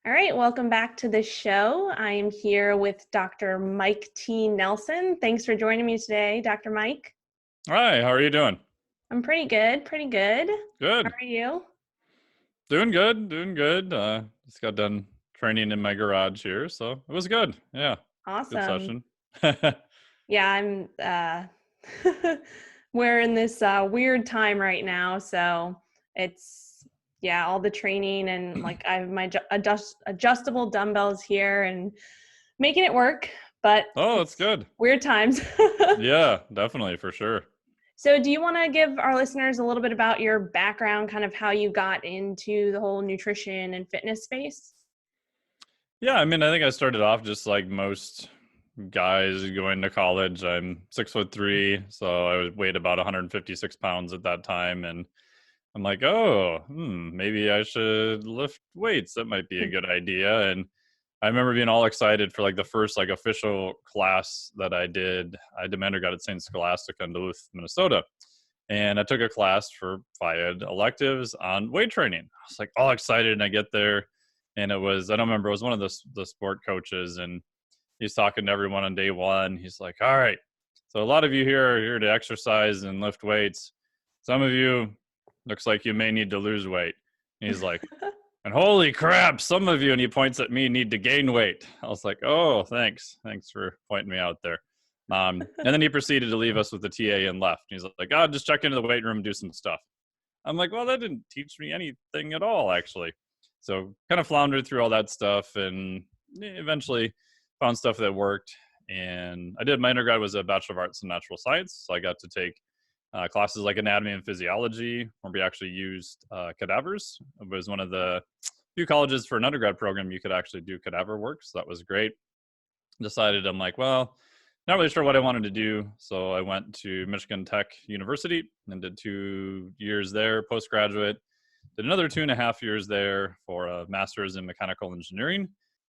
All right, welcome back to the show. I am here with Dr. Mike T. Nelson. Thanks for joining me today, Dr. Mike. Hi, how are you doing? I'm pretty good, pretty good. How Good. are you? Doing good, doing good. Just got done training in my garage here, so it was good. Yeah, good Awesome. session. Yeah, we're in this weird time right now, so it's, all the training and like I have my adjustable dumbbells here and making it work, but Oh, that's it's good. weird times. Yeah, definitely, for sure. So do you want to give our listeners a little bit about your background, kind of how you got into the whole nutrition and fitness space? Yeah, I mean, I think I started off just like most guys going to college. I'm 6'3", so I weighed about 156 pounds at that time, and I'm like, oh, maybe I should lift weights. That might be a good idea. And I remember being all excited for like the first like official class that I did. I did my undergrad at St. Scholastica in Duluth, Minnesota. And I took a class for FIAD electives on weight training. I was like all excited, and I get there, and it was, I don't remember, it was one of the sport coaches, and he's talking to everyone on day one. He's like, all right, so a lot of you here are here to exercise and lift weights. Some of you, looks like you may need to lose weight. And he's like, and holy crap, some of you, and he points at me, need to gain weight. I was like, oh, thanks for pointing me out there. And then he proceeded to leave us with the TA and left. He's like, oh, just check into the weight room and do some stuff. I'm like, well, that didn't teach me anything at all, actually. So kind of floundered through all that stuff and eventually found stuff that worked. And I did, my undergrad was a Bachelor of Arts in Natural Science. So I got to take classes like anatomy and physiology, where we actually used cadavers. It was one of the few colleges for an undergrad program you could actually do cadaver work. So that was great. Decided, I'm like, well, not really sure what I wanted to do. So I went to Michigan Tech University and did 2 years there, postgraduate. Did another 2.5 years there for a master's in mechanical engineering.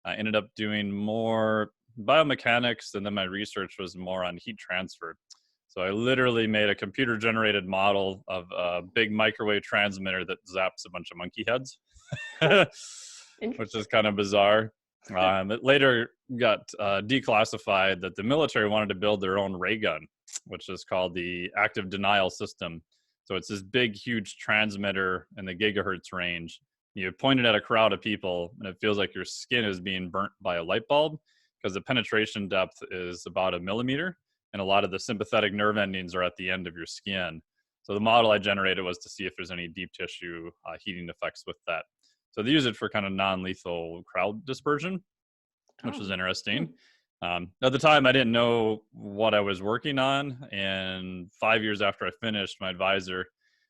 I ended up doing more biomechanics, and then my research was more on heat transfer. So I literally made a computer-generated model of a big microwave transmitter that zaps a bunch of monkey heads, which is kind of bizarre. It later got declassified that the military wanted to build their own ray gun, which is called the active denial system. So it's this big, huge transmitter in the gigahertz range. You point it at a crowd of people, and it feels like your skin is being burnt by a light bulb, because the penetration depth is about 1 millimeter, and a lot of the sympathetic nerve endings are at the end of your skin. So the model I generated was to see if there's any deep tissue heating effects with that. So they use it for kind of non-lethal crowd dispersion, which was interesting. At the time, I didn't know what I was working on. And 5 years after I finished, my advisor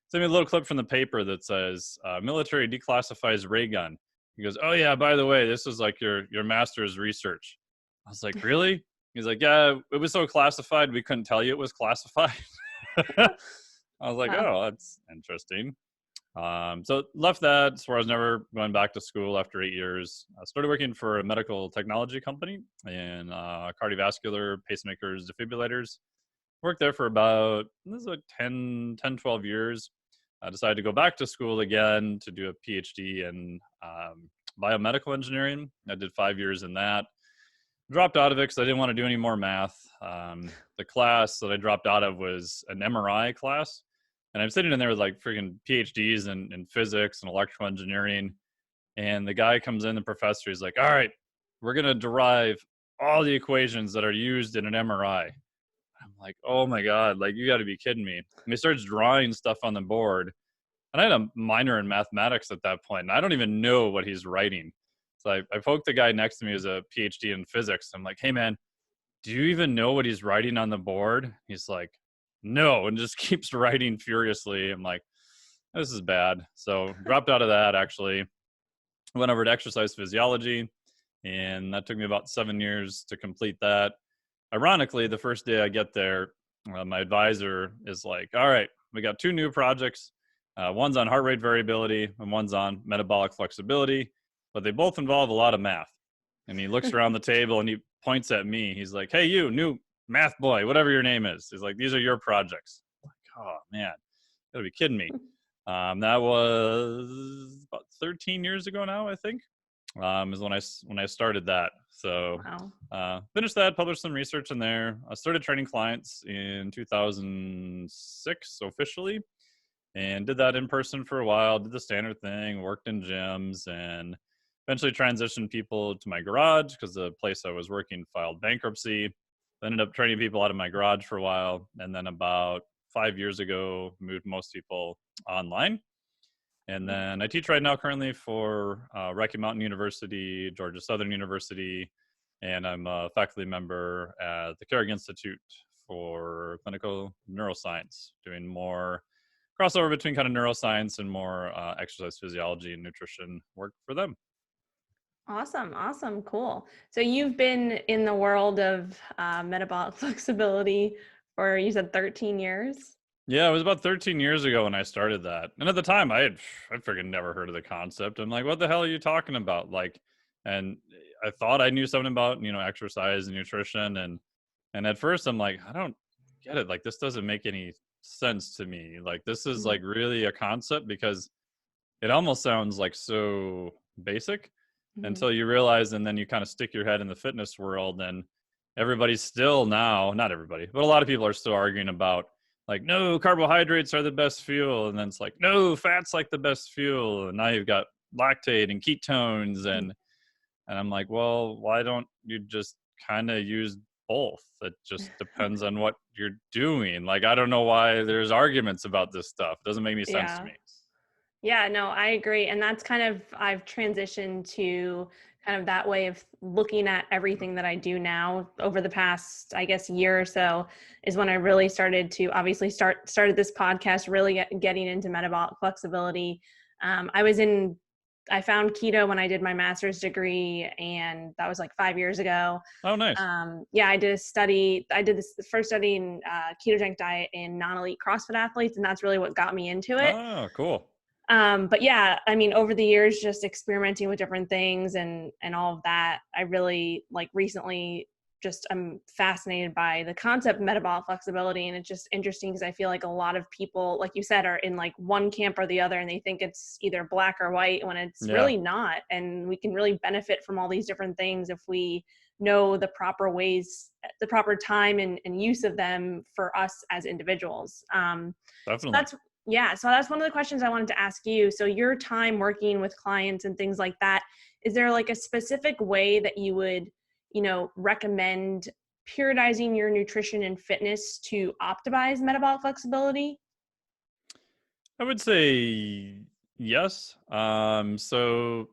sent me a little clip from the paper that says, military declassifies ray gun. He goes, oh yeah, by the way, this is like your master's research. I was like, really? He's like, yeah, it was so classified, we couldn't tell you it was classified. I was like, Wow. oh, that's interesting. So left that, so I was never going back to school after 8 years. I started working for a medical technology company in cardiovascular, pacemakers, defibrillators. Worked there for about, this is like 12 years. I decided to go back to school again to do a PhD in biomedical engineering. I did 5 years in that. Dropped out of it because I didn't want to do any more math. The class that I dropped out of was an MRI class. And I'm sitting in there with like freaking PhDs in physics and electrical engineering. And the guy comes in, the professor, he's like, all right, we're going to derive all the equations that are used in an MRI. I'm like, oh my God, like you got to be kidding me. And he starts drawing stuff on the board. And I had a minor in mathematics at that point, and I don't even know what he's writing. So I poked the guy next to me who's a PhD in physics. I'm like, hey man, do you even know what he's writing on the board? He's like, no, and just keeps writing furiously. I'm like, this is bad. So dropped out of that, actually. Went over to exercise physiology, and that took me about 7 years to complete that. Ironically, the first day I get there, my advisor is like, all right, we got 2 new projects. One's on heart rate variability and one's on metabolic flexibility, but they both involve a lot of math. And he looks around the table and he points at me. He's like, hey, you new math boy, whatever your name is. He's like, these are your projects. I'm like, oh man, you gotta be kidding me. That was about 13 years ago now, I think. is when I started that. So Wow. finished that, published some research in there. I started training clients in 2006 officially, and did that in person for a while. Did the standard thing, worked in gyms, and eventually transitioned people to my garage because the place I was working filed bankruptcy. Ended up training people out of my garage for a while, and then about 5 years ago, moved most people online. And then I teach right now currently for Rocky Mountain University, Georgia Southern University, and I'm a faculty member at the Carrick Institute for clinical neuroscience, doing more crossover between kind of neuroscience and more exercise physiology and nutrition work for them. Awesome. Awesome. Cool. So you've been in the world of metabolic flexibility for, you said 13 years? Yeah, it was about 13 years ago when I started that. And at the time I freaking never heard of the concept. I'm like, what the hell are you talking about? Like, and I thought I knew something about, exercise and nutrition. And at first I'm like, I don't get it. Like, this doesn't make any sense to me. Like, this is like really a concept because it almost sounds like so basic Mm-hmm. until you realize, and then you kind of stick your head in the fitness world, and everybody's still now, not everybody, but a lot of people are still arguing about like, no, carbohydrates are the best fuel. And then it's like, no, fat's like the best fuel. And now you've got lactate and ketones. And I'm like, well, why don't you just kind of use both? It just depends on what you're doing. Like, I don't know why there's arguments about this stuff. It doesn't make any sense to Yeah. me. Yeah, no, I agree. And that's kind of, I've transitioned to kind of that way of looking at everything that I do now over the past, I guess, year or so is when I really started to obviously started this podcast, really getting into metabolic flexibility. I found keto when I did my master's degree, and that was like 5 years ago. Oh, nice. Yeah, I did a study. I did the first study in ketogenic diet in non-elite CrossFit athletes, and that's really what got me into it. Oh, cool. But yeah, I mean, over the years, just experimenting with different things and all of that, I really recently just I'm fascinated by the concept of metabolic flexibility. And it's just interesting because I feel like a lot of people, like you said, are in like one camp or the other, and they think it's either black or white when it's Yeah, really not. And we can really benefit from all these different things if we know the proper ways, the proper time and use of them for us as individuals. So definitely. that's yeah. So that's one of the questions I wanted to ask you. So your time working with clients and things like that, is there like a specific way that you would, recommend periodizing your nutrition and fitness to optimize metabolic flexibility? I would say yes. So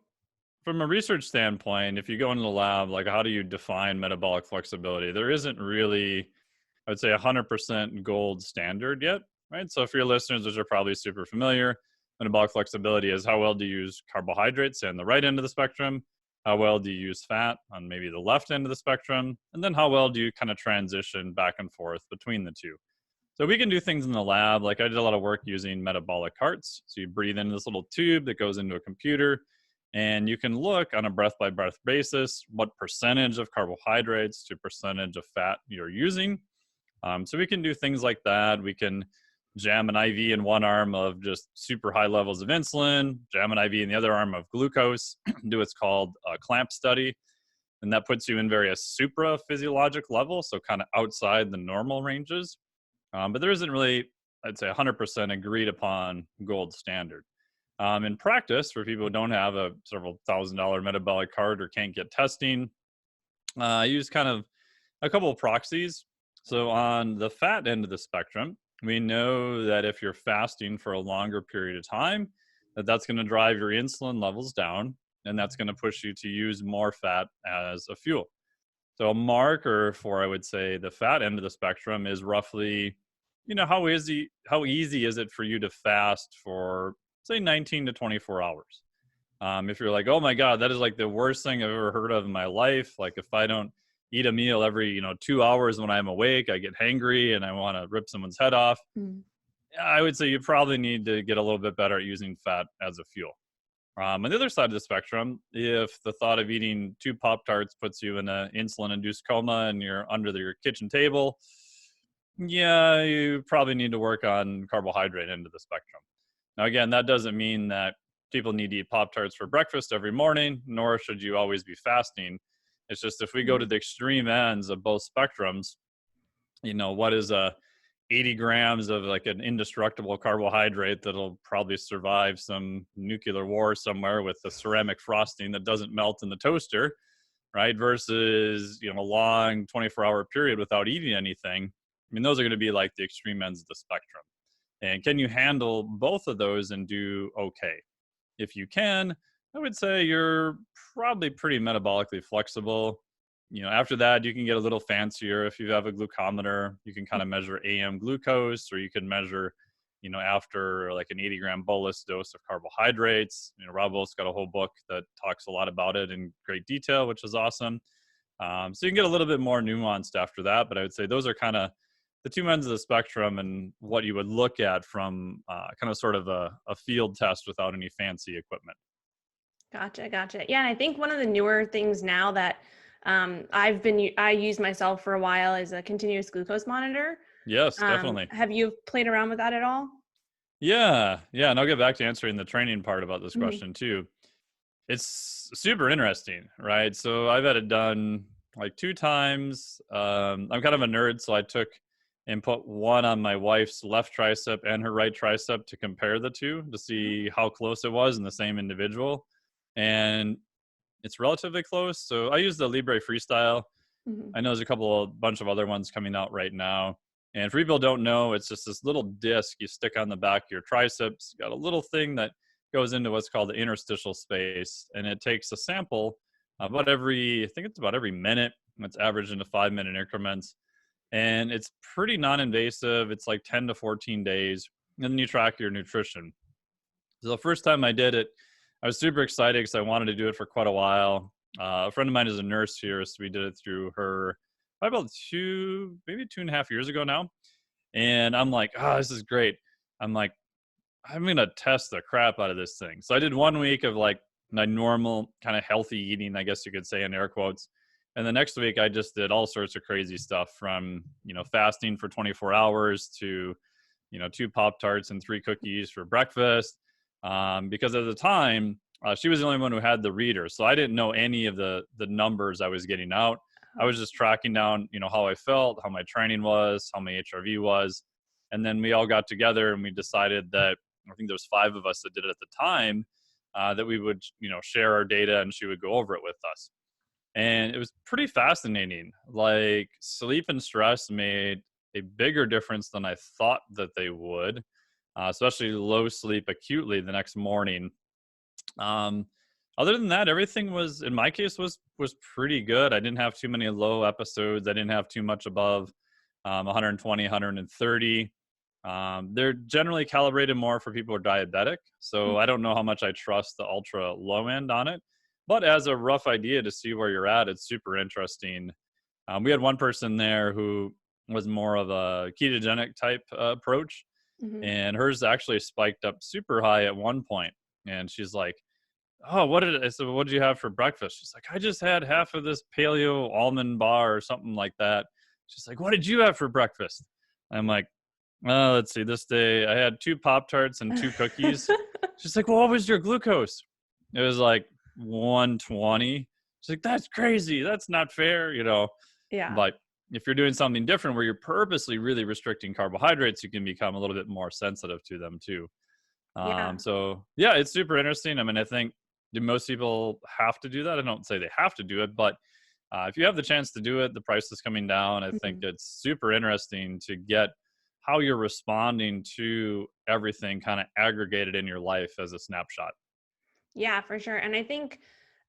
from a research standpoint, if you go into the lab, like, how do you define metabolic flexibility? There isn't really, I would say, 100% gold standard yet, right? So for your listeners, those are probably super familiar. Metabolic flexibility is how well do you use carbohydrates on the right end of the spectrum? How well do you use fat on maybe the left end of the spectrum? And then how well do you kind of transition back and forth between the two? So we can do things in the lab. Like, I did a lot of work using metabolic carts. So you breathe into this little tube that goes into a computer, and you can look on a breath by breath basis what percentage of carbohydrates to percentage of fat you're using. So we can do things like that. We can jam an IV in one arm of just super high levels of insulin, jam an IV in the other arm of glucose, do what's called a clamp study. And that puts you in various supra-physiologic levels, so kind of outside the normal ranges. But there isn't really, I'd say, 100% agreed upon gold standard. In practice, for people who don't have a several $1,000 metabolic cart or can't get testing, I use kind of a couple of proxies. So on the fat end of the spectrum, we know that if you're fasting for a longer period of time, that's going to drive your insulin levels down, and that's going to push you to use more fat as a fuel. So a marker for, I would say, the fat end of the spectrum is roughly, how easy is it for you to fast for, say, 19 to 24 hours? If you're like, oh my God, that is like the worst thing I've ever heard of in my life. Like, if I don't eat a meal every, 2 hours when I'm awake, I get hangry and I want to rip someone's head off. Mm. I would say you probably need to get a little bit better at using fat as a fuel. On the other side of the spectrum, if the thought of eating 2 Pop-Tarts puts you in an insulin-induced coma and you're under your kitchen table, yeah, you probably need to work on carbohydrate end of the spectrum. Now, again, that doesn't mean that people need to eat Pop-Tarts for breakfast every morning, nor should you always be fasting. It's just if we go to the extreme ends of both spectrums, what is 80 grams of like an indestructible carbohydrate that'll probably survive some nuclear war somewhere with a ceramic frosting that doesn't melt in the toaster, right? Versus, a long 24-hour period without eating anything. I mean, those are going to be like the extreme ends of the spectrum. And can you handle both of those and do okay? If you can, I would say you're probably pretty metabolically flexible. After that, you can get a little fancier. If you have a glucometer, you can kind of measure AM glucose, or you can measure, after like an 80-gram bolus dose of carbohydrates. Rob Wolf's got a whole book that talks a lot about it in great detail, which is awesome. So you can get a little bit more nuanced after that, but I would say those are kind of the two ends of the spectrum and what you would look at from kind of sort of a field test without any fancy equipment. Gotcha. Yeah, and I think one of the newer things now that I used myself for a while is a continuous glucose monitor. Yes, definitely. Have you played around with that at all? Yeah. And I'll get back to answering the training part about this question too. It's super interesting, right? So I've had it done like 2 times. I'm kind of a nerd, so I took and put one on my wife's left tricep and her right tricep to compare the two to see how close it was in the same individual. And it's relatively close. So I use the Libre Freestyle. I know there's a bunch of other ones coming out right now. And for people who don't know, it's just this little disc you stick on the back of your triceps. Got a little thing that goes into what's called the interstitial space. And it takes a sample about every minute. It's averaged into 5-minute increments. And it's pretty non-invasive. It's like 10 to 14 days. And then you track your nutrition. So the first time I did it, I was super excited because I wanted to do it for quite a while. A friend of mine is a nurse here, so we did it through her probably about 2.5 years ago now. And I'm like, this is great. I'm like, I'm going to test the crap out of this thing. So I did 1 week of like my normal kind of healthy eating, I guess you could say in air quotes. And the next week I just did all sorts of crazy stuff from, fasting for 24 hours to, 2 Pop-Tarts and 3 cookies for breakfast. Because at the time, she was the only one who had the reader. So I didn't know any of the numbers I was getting out. I was just tracking down, how I felt, how my training was, how my HRV was. And then we all got together and we decided that, I think there's 5 of us that did it at the time, that we would, share our data and she would go over it with us. And it was pretty fascinating. Like sleep and stress made a bigger difference than I thought that they would, especially low sleep acutely the next morning. Other than that, everything was, in my case, was pretty good. I didn't have too many low episodes. I didn't have too much above 120, 130. They're generally calibrated more for people who are diabetic. So I don't know how much I trust the ultra low end on it. But as a rough idea to see where you're at, it's super interesting. We had one person there who was more of a ketogenic type approach. And hers actually spiked up super high at one point. And she's like, I said, what did you have for breakfast? She's like, I just had half of this paleo almond bar or something like that. She's like, what did you have for breakfast? I'm like, let's see, this day I had 2 Pop-Tarts and 2 cookies. She's like, well, what was your glucose? It was like 120. She's like, that's crazy. That's not fair, Yeah. But if you're doing something different where you're purposely really restricting carbohydrates, you can become a little bit more sensitive to them too. So yeah, it's super interesting. I mean, I think most people have to do that. I don't say they have to do it, but if you have the chance to do it, the price is coming down. I think it's super interesting to get how you're responding to everything kind of aggregated in your life as a snapshot. Yeah, for sure. And I think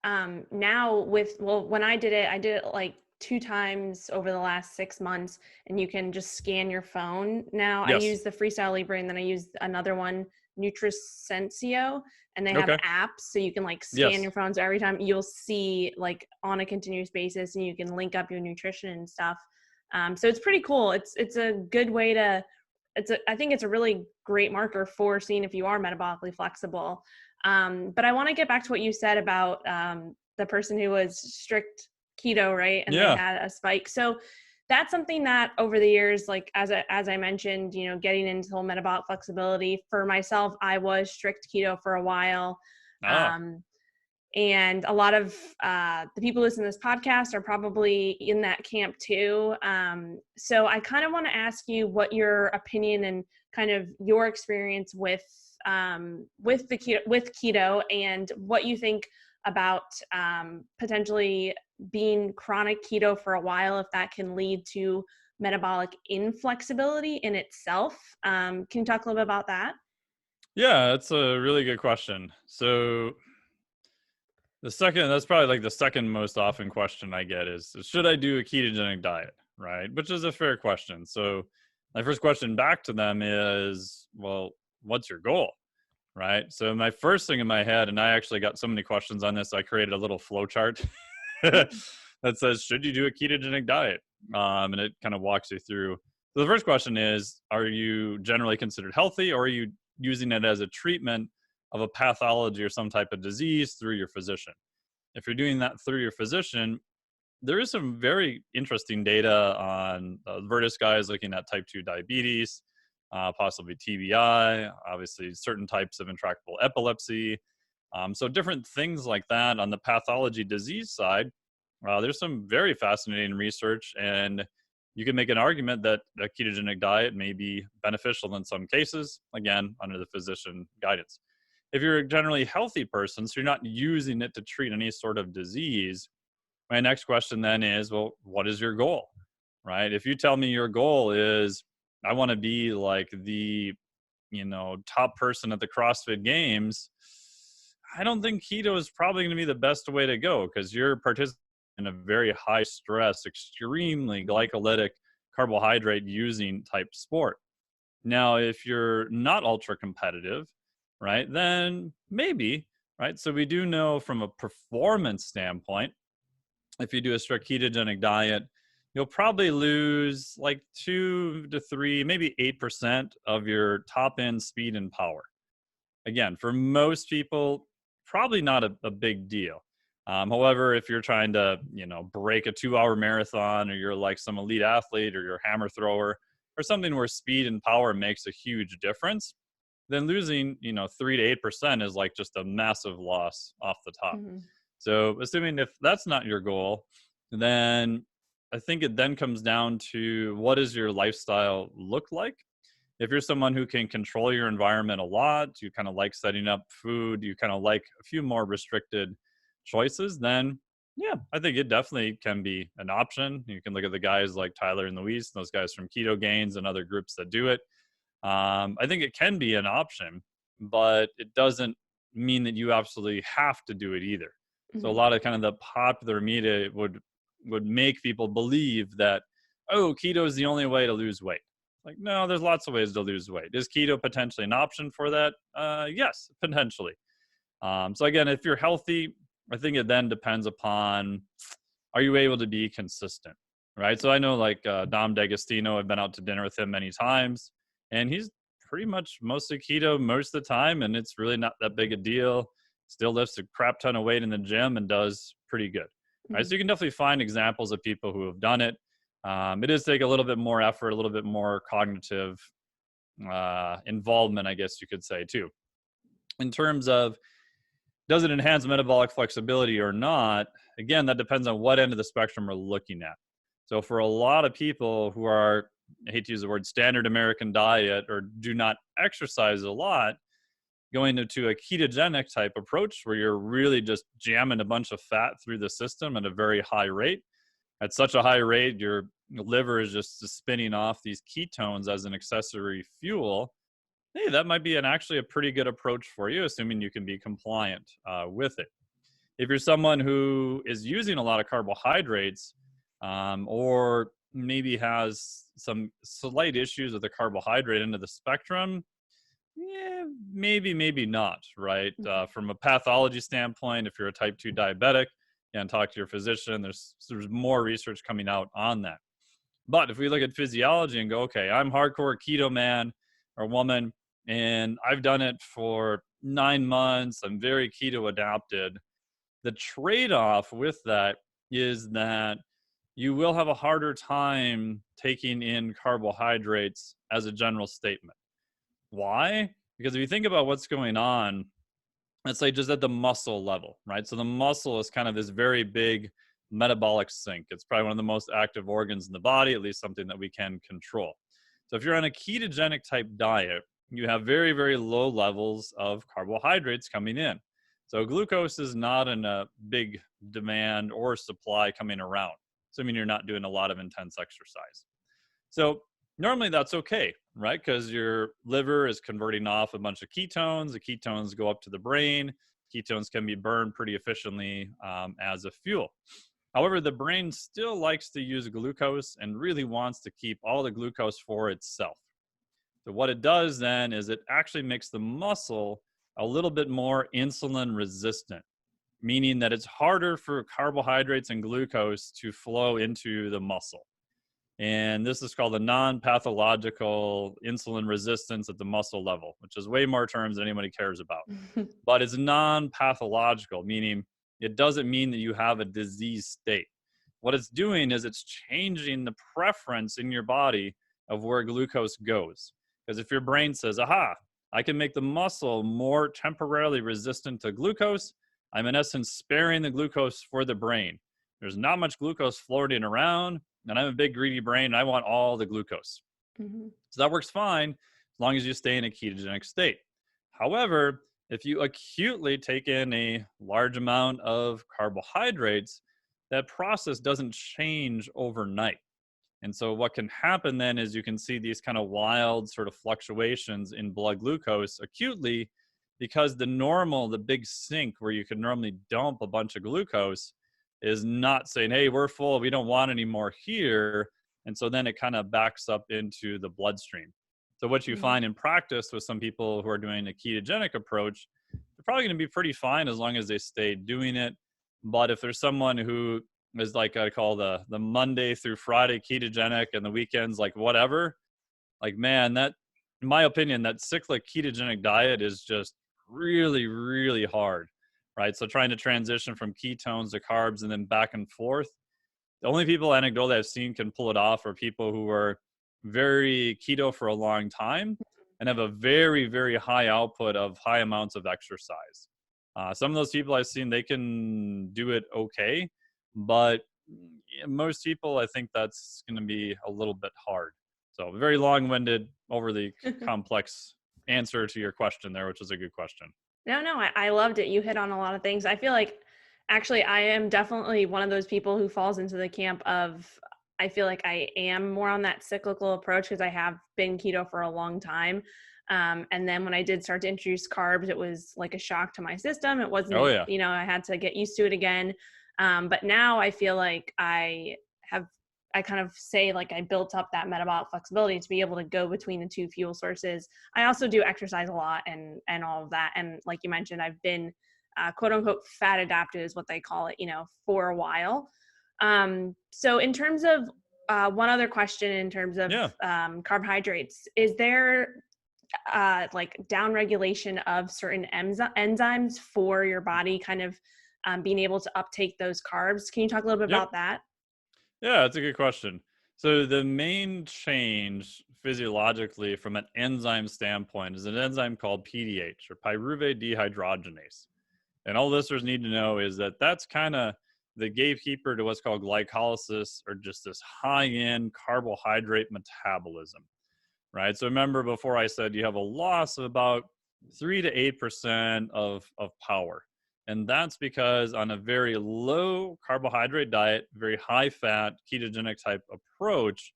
now when I did it like 2 times over the last 6 months, and you can just scan your phone. Now Yes. I use the Freestyle Libre, and then I use another one, Nutrisensio, and they have apps so you can like scan your phone. So every time you'll see like on a continuous basis, and you can link up your nutrition and stuff. So it's pretty cool. It's a good way to, I think it's a really great marker for seeing if you are metabolically flexible. But I want to get back to what you said about the person who was strict keto, right? And they had a spike. So that's something that over the years, like as I mentioned, you know, getting into the whole metabolic flexibility for myself, I was strict keto for a while. Oh, Um, and a lot of the people listening to this podcast are probably in that camp too. So I kind of want to ask you what your opinion and kind of your experience with keto and what you think about potentially being chronic keto for a while, if that can lead to metabolic inflexibility in itself. Can you talk a little bit about that? yeah, that's a really good question. So that's probably like the second most often question I get is, should I do a ketogenic diet? Right. Which is a fair question. So my first question back to them is, well, what's your goal? Right. So my first thing in my head, and I actually got so many questions on this, I created a little flow chart that says, should you do a ketogenic diet? And it kind of walks you through. So the first question is, are you generally considered healthy, or are you using it as a treatment of a pathology or some type of disease through your physician? If you're doing that through your physician, there is some very interesting data on Virtus guys looking at type 2 diabetes, possibly TBI, obviously certain types of intractable epilepsy. So different things like that on the pathology disease side. There's some very fascinating research, and you can make an argument that a ketogenic diet may be beneficial in some cases, again, under the physician guidance. If you're a generally healthy person, so you're not using it to treat any sort of disease, my next question then is, well, what is your goal, right? If you tell me your goal is, I want to be like the, top person at the CrossFit games, I don't think keto is probably going to be the best way to go, because you're participating in a very high stress, extremely glycolytic, carbohydrate using type sport. Now, if you're not ultra competitive, right, then maybe, right? So we do know from a performance standpoint, if you do a strict ketogenic diet, you'll probably lose like 2 to 3, maybe 8% of your top end speed and power. Again, for most people, probably not a big deal. However, if you're trying to, break a 2-hour marathon, or you're like some elite athlete, or you're a hammer thrower, or something where speed and power makes a huge difference, then losing, 3 to 8% is like just a massive loss off the top. Mm-hmm. So assuming if that's not your goal, then I think it then comes down to, what does your lifestyle look like? If you're someone who can control your environment a lot, you kind of like setting up food, you kind of like a few more restricted choices, then yeah, I think it definitely can be an option. You can look at the guys like Tyler and Luis, those guys from Keto Gains and other groups that do it. I think it can be an option, but it doesn't mean that you absolutely have to do it either. So a Mm-hmm. lot of kind of the popular media would make people believe that, oh, keto is the only way to lose weight. Like, no, there's lots of ways to lose weight. Is keto potentially an option for that? Yes, potentially. So again, if you're healthy, I think it then depends upon, are you able to be consistent, right? So I know like Dom D'Agostino, I've been out to dinner with him many times, and he's pretty much mostly keto most of the time, and it's really not that big a deal. Still lifts a crap ton of weight in the gym and does pretty good, right? Mm-hmm. So you can definitely find examples of people who have done it. It does take a little bit more effort, a little bit more cognitive involvement, I guess you could say, too. In terms of, does it enhance metabolic flexibility or not? Again, that depends on what end of the spectrum we're looking at. So for a lot of people who are, I hate to use the word standard American diet, or do not exercise a lot, going into a ketogenic type approach where you're really just jamming a bunch of fat through the system at a very high rate. At such a high rate, your liver is just spinning off these ketones as an accessory fuel. Hey, that might be actually a pretty good approach for you, assuming you can be compliant with it. If you're someone who is using a lot of carbohydrates, or maybe has some slight issues with the carbohydrate end of the spectrum, yeah, maybe not, right? From a pathology standpoint, if you're a type 2 diabetic, and talk to your physician, there's more research coming out on that. But if we look at physiology and go, okay, I'm hardcore keto man or woman, and I've done it for 9 months, I'm very keto adapted. The trade-off with that is that you will have a harder time taking in carbohydrates as a general statement. Why? Because if you think about what's going on, let's say just at the muscle level, right? So the muscle is kind of this very big metabolic sink. It's probably one of the most active organs in the body, at least something that we can control. So if you're on a ketogenic type diet, you have very, very low levels of carbohydrates coming in. So glucose is not in a big demand or supply coming around, assuming you're not doing a lot of intense exercise. So normally that's okay, right? Because your liver is converting off a bunch of ketones. The ketones go up to the brain. Ketones can be burned pretty efficiently as a fuel. However, the brain still likes to use glucose and really wants to keep all the glucose for itself. So what it does then is it actually makes the muscle a little bit more insulin resistant, meaning that it's harder for carbohydrates and glucose to flow into the muscle. And this is called a non-pathological insulin resistance at the muscle level, which is way more terms than anybody cares about. But it's non-pathological, meaning it doesn't mean that you have a disease state. What it's doing is it's changing the preference in your body of where glucose goes. Because if your brain says, aha, I can make the muscle more temporarily resistant to glucose, I'm in essence sparing the glucose for the brain. There's not much glucose floating around, and I'm a big greedy brain, and I want all the glucose. So that works fine as long as you stay in a ketogenic state. However, if you acutely take in a large amount of carbohydrates, that process doesn't change overnight. And so what can happen then is you can see these kind of wild sort of fluctuations in blood glucose acutely, because the big sink where you could normally dump a bunch of glucose is not saying, hey, we're full, we don't want any more here. And so then it kind of backs up into the bloodstream. So what you find in practice with some people who are doing a ketogenic approach, they're probably going to be pretty fine as long as they stay doing it. But if there's someone who is like I call the Monday through Friday ketogenic and the weekends like whatever, like, man, that, in my opinion, that cyclic ketogenic diet is just really, really hard, right? So trying to transition from ketones to carbs and then back and forth, the only people anecdotally I've seen can pull it off are people who are very keto for a long time and have a very, very high output of high amounts of exercise. Some of those people I've seen, they can do it okay, but most people, I think that's going to be a little bit hard. So very long-winded, overly complex answer to your question there, which is a good question. No, I loved it. You hit on a lot of things. I feel like actually I am definitely one of those people who falls into the camp of, I feel like I am more on that cyclical approach because I have been keto for a long time. And then when I did start to introduce carbs, it was like a shock to my system. It wasn't, I had to get used to it again. But now I feel like I kind of say like I built up that metabolic flexibility to be able to go between the two fuel sources. I also do exercise a lot and all of that. And like you mentioned, I've been quote unquote fat adapted is what they call it, for a while. So in terms of one other question in terms of carbohydrates, is there like down regulation of certain enzymes for your body kind of being able to uptake those carbs? Can you talk a little bit about that? Yeah, that's a good question. So the main change physiologically from an enzyme standpoint is an enzyme called PDH, or pyruvate dehydrogenase. And all listeners need to know is that that's kind of the gatekeeper to what's called glycolysis, or just this high-end carbohydrate metabolism, right? So remember before I said you have a loss of about 3 to 8% of power. And that's because on a very low carbohydrate diet, very high fat, ketogenic type approach,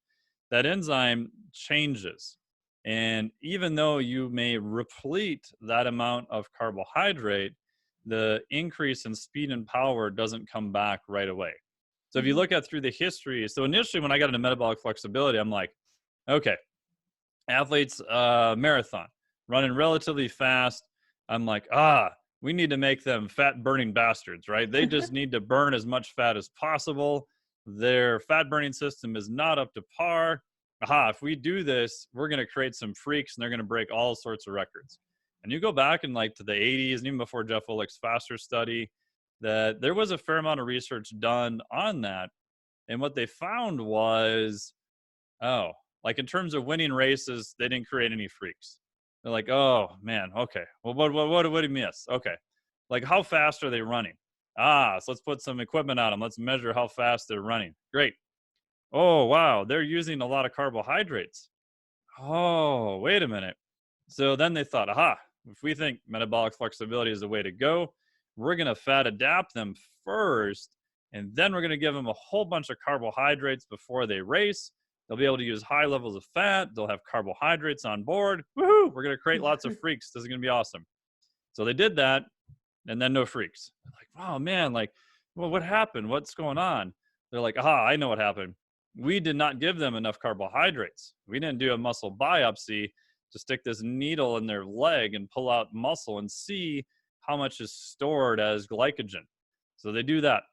that enzyme changes. And even though you may replete that amount of carbohydrate, the increase in speed and power doesn't come back right away. So if you look at through the history, so initially when I got into metabolic flexibility, I'm like, okay, athletes, marathon, running relatively fast. I'm like, we need to make them fat burning bastards, right? They just need to burn as much fat as possible. Their fat burning system is not up to par. If we do this, we're going to create some freaks and they're going to break all sorts of records. And you go back in like to the 80s, and even before Jeff Volek's FASTER study, that there was a fair amount of research done on that. And what they found was, oh, like in terms of winning races, they didn't create any freaks. They're like, oh man, okay. Well, what did we miss? Okay. Like, how fast are they running? So let's put some equipment on them. Let's measure how fast they're running. Great. Oh, wow. They're using a lot of carbohydrates. Oh, wait a minute. So then they thought, aha, if we think metabolic flexibility is the way to go, we're going to fat adapt them first, and then we're going to give them a whole bunch of carbohydrates before they race. They'll be able to use high levels of fat. They'll have carbohydrates on board. Woohoo! We're going to create lots of freaks. This is going to be awesome. So they did that, and then no freaks. Like, oh man, like, well, what happened? What's going on? They're like, aha, I know what happened. We did not give them enough carbohydrates. We didn't do a muscle biopsy to stick this needle in their leg and pull out muscle and see how much is stored as glycogen. So they do that.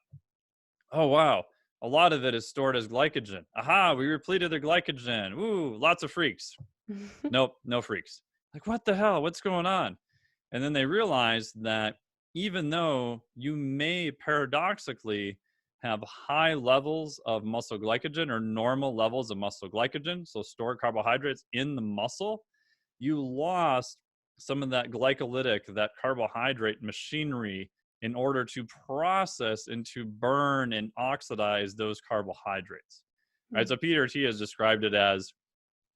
Oh, wow. A lot of it is stored as glycogen. Aha, we repleted their glycogen. Ooh, lots of freaks. Nope, no freaks. Like, what the hell? What's going on? And then they realized that even though you may paradoxically have high levels of muscle glycogen or normal levels of muscle glycogen, so stored carbohydrates in the muscle, you lost some of that glycolytic, that carbohydrate machinery in order to process and to burn and oxidize those carbohydrates. Right? So Peter T has described it as,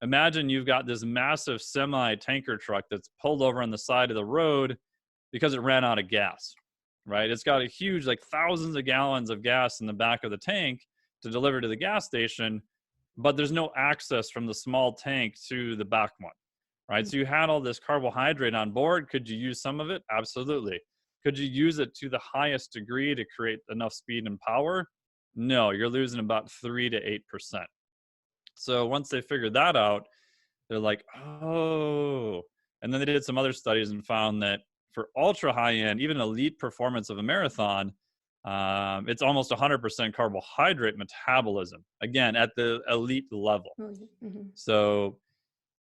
imagine you've got this massive semi-tanker truck that's pulled over on the side of the road because it ran out of gas, right? It's got a huge, like thousands of gallons of gas in the back of the tank to deliver to the gas station, but there's no access from the small tank to the back one, right? So you had all this carbohydrate on board. Could you use some of it? Absolutely. Could you use it to the highest degree to create enough speed and power? No, you're losing about 3 to 8%. So once they figured that out, they're like, oh, and then they did some other studies and found that for ultra high end, even elite performance of a marathon, it's almost 100% carbohydrate metabolism, again, at the elite level. Mm-hmm. So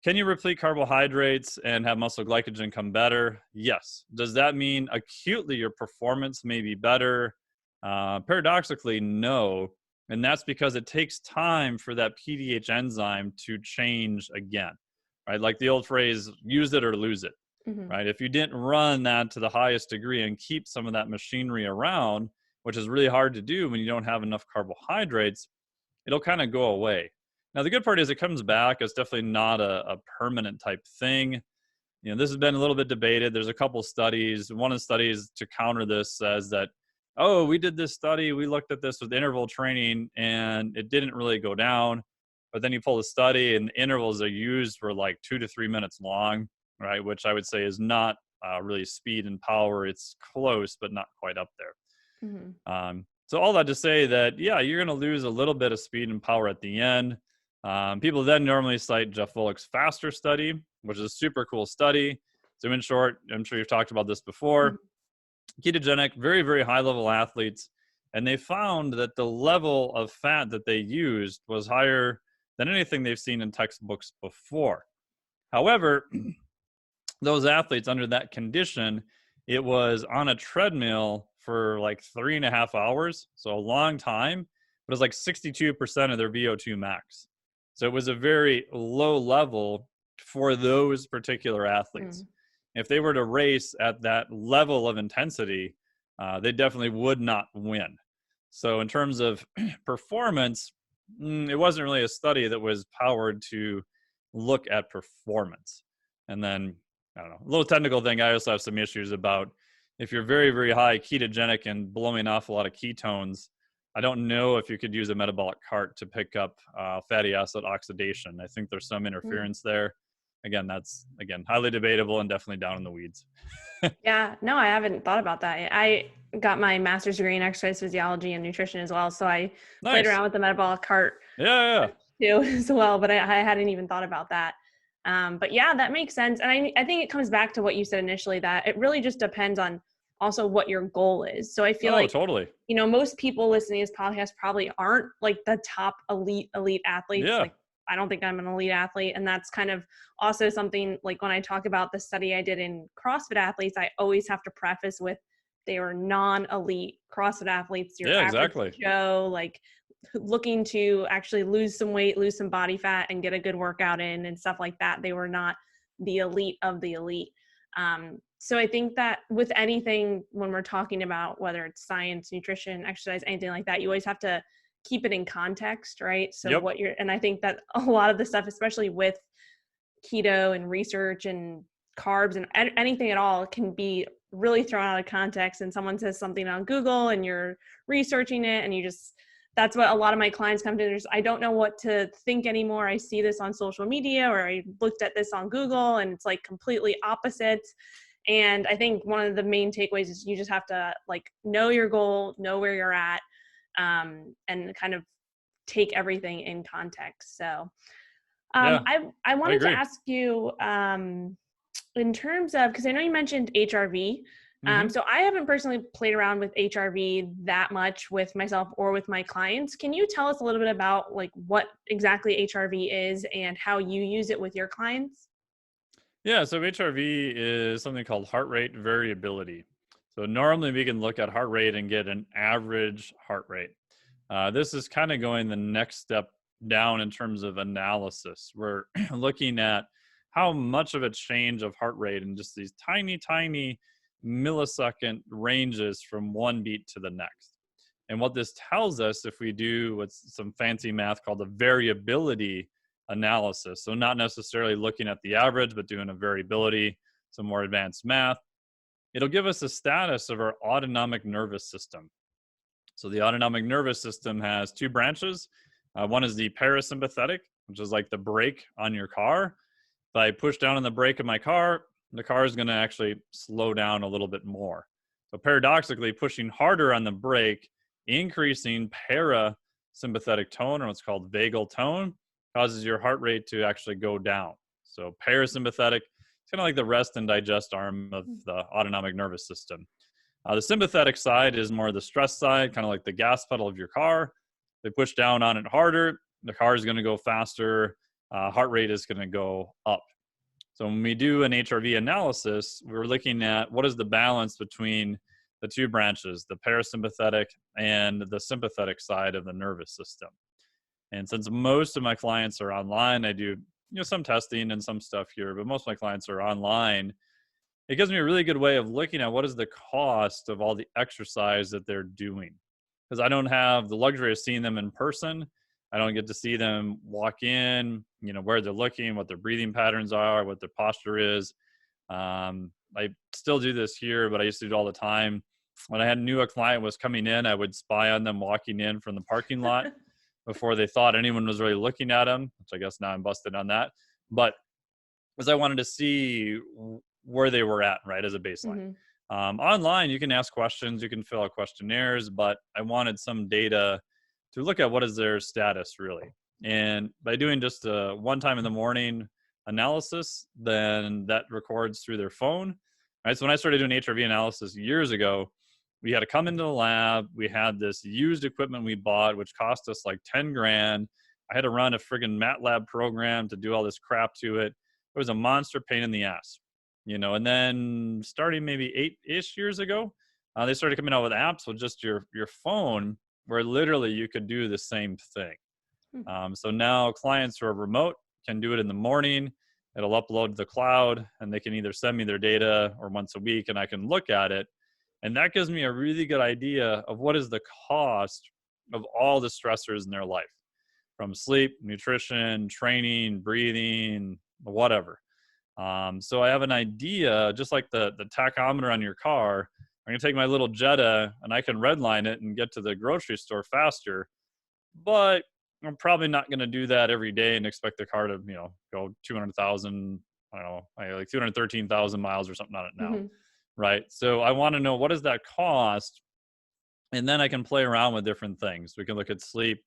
can you replete carbohydrates and have muscle glycogen come better? Yes. Does that mean acutely your performance may be better? Paradoxically, no. And that's because it takes time for that PDH enzyme to change again, right? Like the old phrase, use it or lose it, right? If you didn't run that to the highest degree and keep some of that machinery around, which is really hard to do when you don't have enough carbohydrates, it'll kind of go away. Now, the good part is it comes back. It's definitely not a permanent type thing. You know, this has been a little bit debated. There's a couple studies. One of the studies to counter this says that, oh, we did this study, we looked at this with interval training and it didn't really go down. But then you pull the study and the intervals are used for like 2 to 3 minutes long, right? Which I would say is not really speed and power. It's close, but not quite up there. So all that to say that, yeah, you're going to lose a little bit of speed and power at the end. People then normally cite Jeff Volek's FASTER study, which is a super cool study. So in short, I'm sure you've talked about this before. Ketogenic, very, very high level athletes. And they found that the level of fat that they used was higher than anything they've seen in textbooks before. However, those athletes under that condition, it was on a treadmill for like 3.5 hours. So a long time, but it was like 62% of their VO2 max. So it was a very low level for those particular athletes. If they were to race at that level of intensity, they definitely would not win. So in terms of performance, it wasn't really a study that was powered to look at performance. And then, I don't know, a little technical thing, I also have some issues about if you're very, very high ketogenic and blowing off a lot of ketones, I don't know if you could use a metabolic cart to pick up fatty acid oxidation. I think there's some interference there. Again, that's, highly debatable and definitely down in the weeds. Yeah, no, I haven't thought about that. I got my master's degree in exercise physiology and nutrition as well. So I played around with the metabolic cart too as well, but I hadn't even thought about that. But yeah, that makes sense. And I think it comes back to what you said initially, that it really just depends on also what your goal is. So I feel like, totally. You know, most people listening to this podcast probably aren't like the top elite athletes. Yeah. Like, I don't think I'm an elite athlete. And that's kind of also something like when I talk about the study I did in CrossFit athletes, I always have to preface with they were non-elite CrossFit athletes. Your average Joe, like looking to actually lose some weight, lose some body fat, and get a good workout in and stuff like that. They were not the elite of the elite. So I think that with anything, when we're talking about whether it's science, nutrition, exercise, anything like that, you always have to keep it in context, right? So Yep. and I think that a lot of the stuff, especially with keto and research and carbs and anything at all, can be really thrown out of context, and someone says something on Google and you're researching it and that's what a lot of my clients come to. I don't know what to think anymore. I see this on social media, or I looked at this on Google and it's like completely opposite. And I think one of the main takeaways is you just have to like know your goal, know where you're at, and kind of take everything in context. So Yeah, I I wanted to agree. ask you, in terms of, because I know you mentioned HRV. Hmm. So I haven't personally played around with HRV that much with myself or with my clients. Can you tell us a little bit about like what exactly HRV is and how you use it with your clients? Yeah, so HRV is something called heart rate variability. So normally we can look at heart rate and get an average heart rate. This is kind of going the next step down in terms of analysis. We're looking at how much of a change of heart rate in just these tiny, tiny millisecond ranges from one beat to the next. And what this tells us, if we do what's some fancy math called a variability analysis, so not necessarily looking at the average, but doing a variability, some more advanced math, it'll give us a status of our autonomic nervous system. So the autonomic nervous system has two branches. One is the parasympathetic, which is like the brake on your car. If I push down on the brake of my car, the car is going to actually slow down a little bit more. So paradoxically, pushing harder on the brake, increasing parasympathetic tone, or what's called vagal tone, causes your heart rate to actually go down. So parasympathetic, it's kind of like the rest and digest arm of the autonomic nervous system. The sympathetic side is more the stress side, kind of like the gas pedal of your car. They push down on it harder, the car is going to go faster, heart rate is going to go up. So when we do an HRV analysis, we're looking at what is the balance between the two branches, the parasympathetic and the sympathetic side of the nervous system. And since most of my clients are online, I do some testing and some stuff here, but most of my clients are online. It gives me a really good way of looking at what is the cost of all the exercise that they're doing. Because I don't have the luxury of seeing them in person. I don't get to see them walk in, where they're looking, what their breathing patterns are, what their posture is. I still do this here, but I used to do it all the time. When I knew a client was coming in, I would spy on them walking in from the parking lot before they thought anyone was really looking at them, which I guess now I'm busted on that. But because I wanted to see where they were at, right, as a baseline. Mm-hmm. Online, you can ask questions, you can fill out questionnaires, but I wanted some data to look at what is their status really. And by doing just a one time in the morning analysis, then that records through their phone. Right. So when I started doing HRV analysis years ago, we had to come into the lab. We had this used equipment we bought, which cost us like 10 grand. I had to run a friggin' MATLAB program to do all this crap to it. It was a monster pain in the ass, and then starting maybe 8-ish years ago, they started coming out with apps with just your phone where literally you could do the same thing. So now clients who are remote can do it in the morning. It'll upload to the cloud and they can either send me their data or once a week and I can look at it. And that gives me a really good idea of what is the cost of all the stressors in their life, from sleep, nutrition, training, breathing, whatever. So I have an idea, just like the tachometer on your car. I'm gonna take my little Jetta and I can redline it and get to the grocery store faster. But I'm probably not gonna do that every day and expect the car to, go 200,000, I don't know, like 213,000 miles or something on it now, Mm-hmm. right? So I want to know, what does that cost, and then I can play around with different things. We can look at sleep,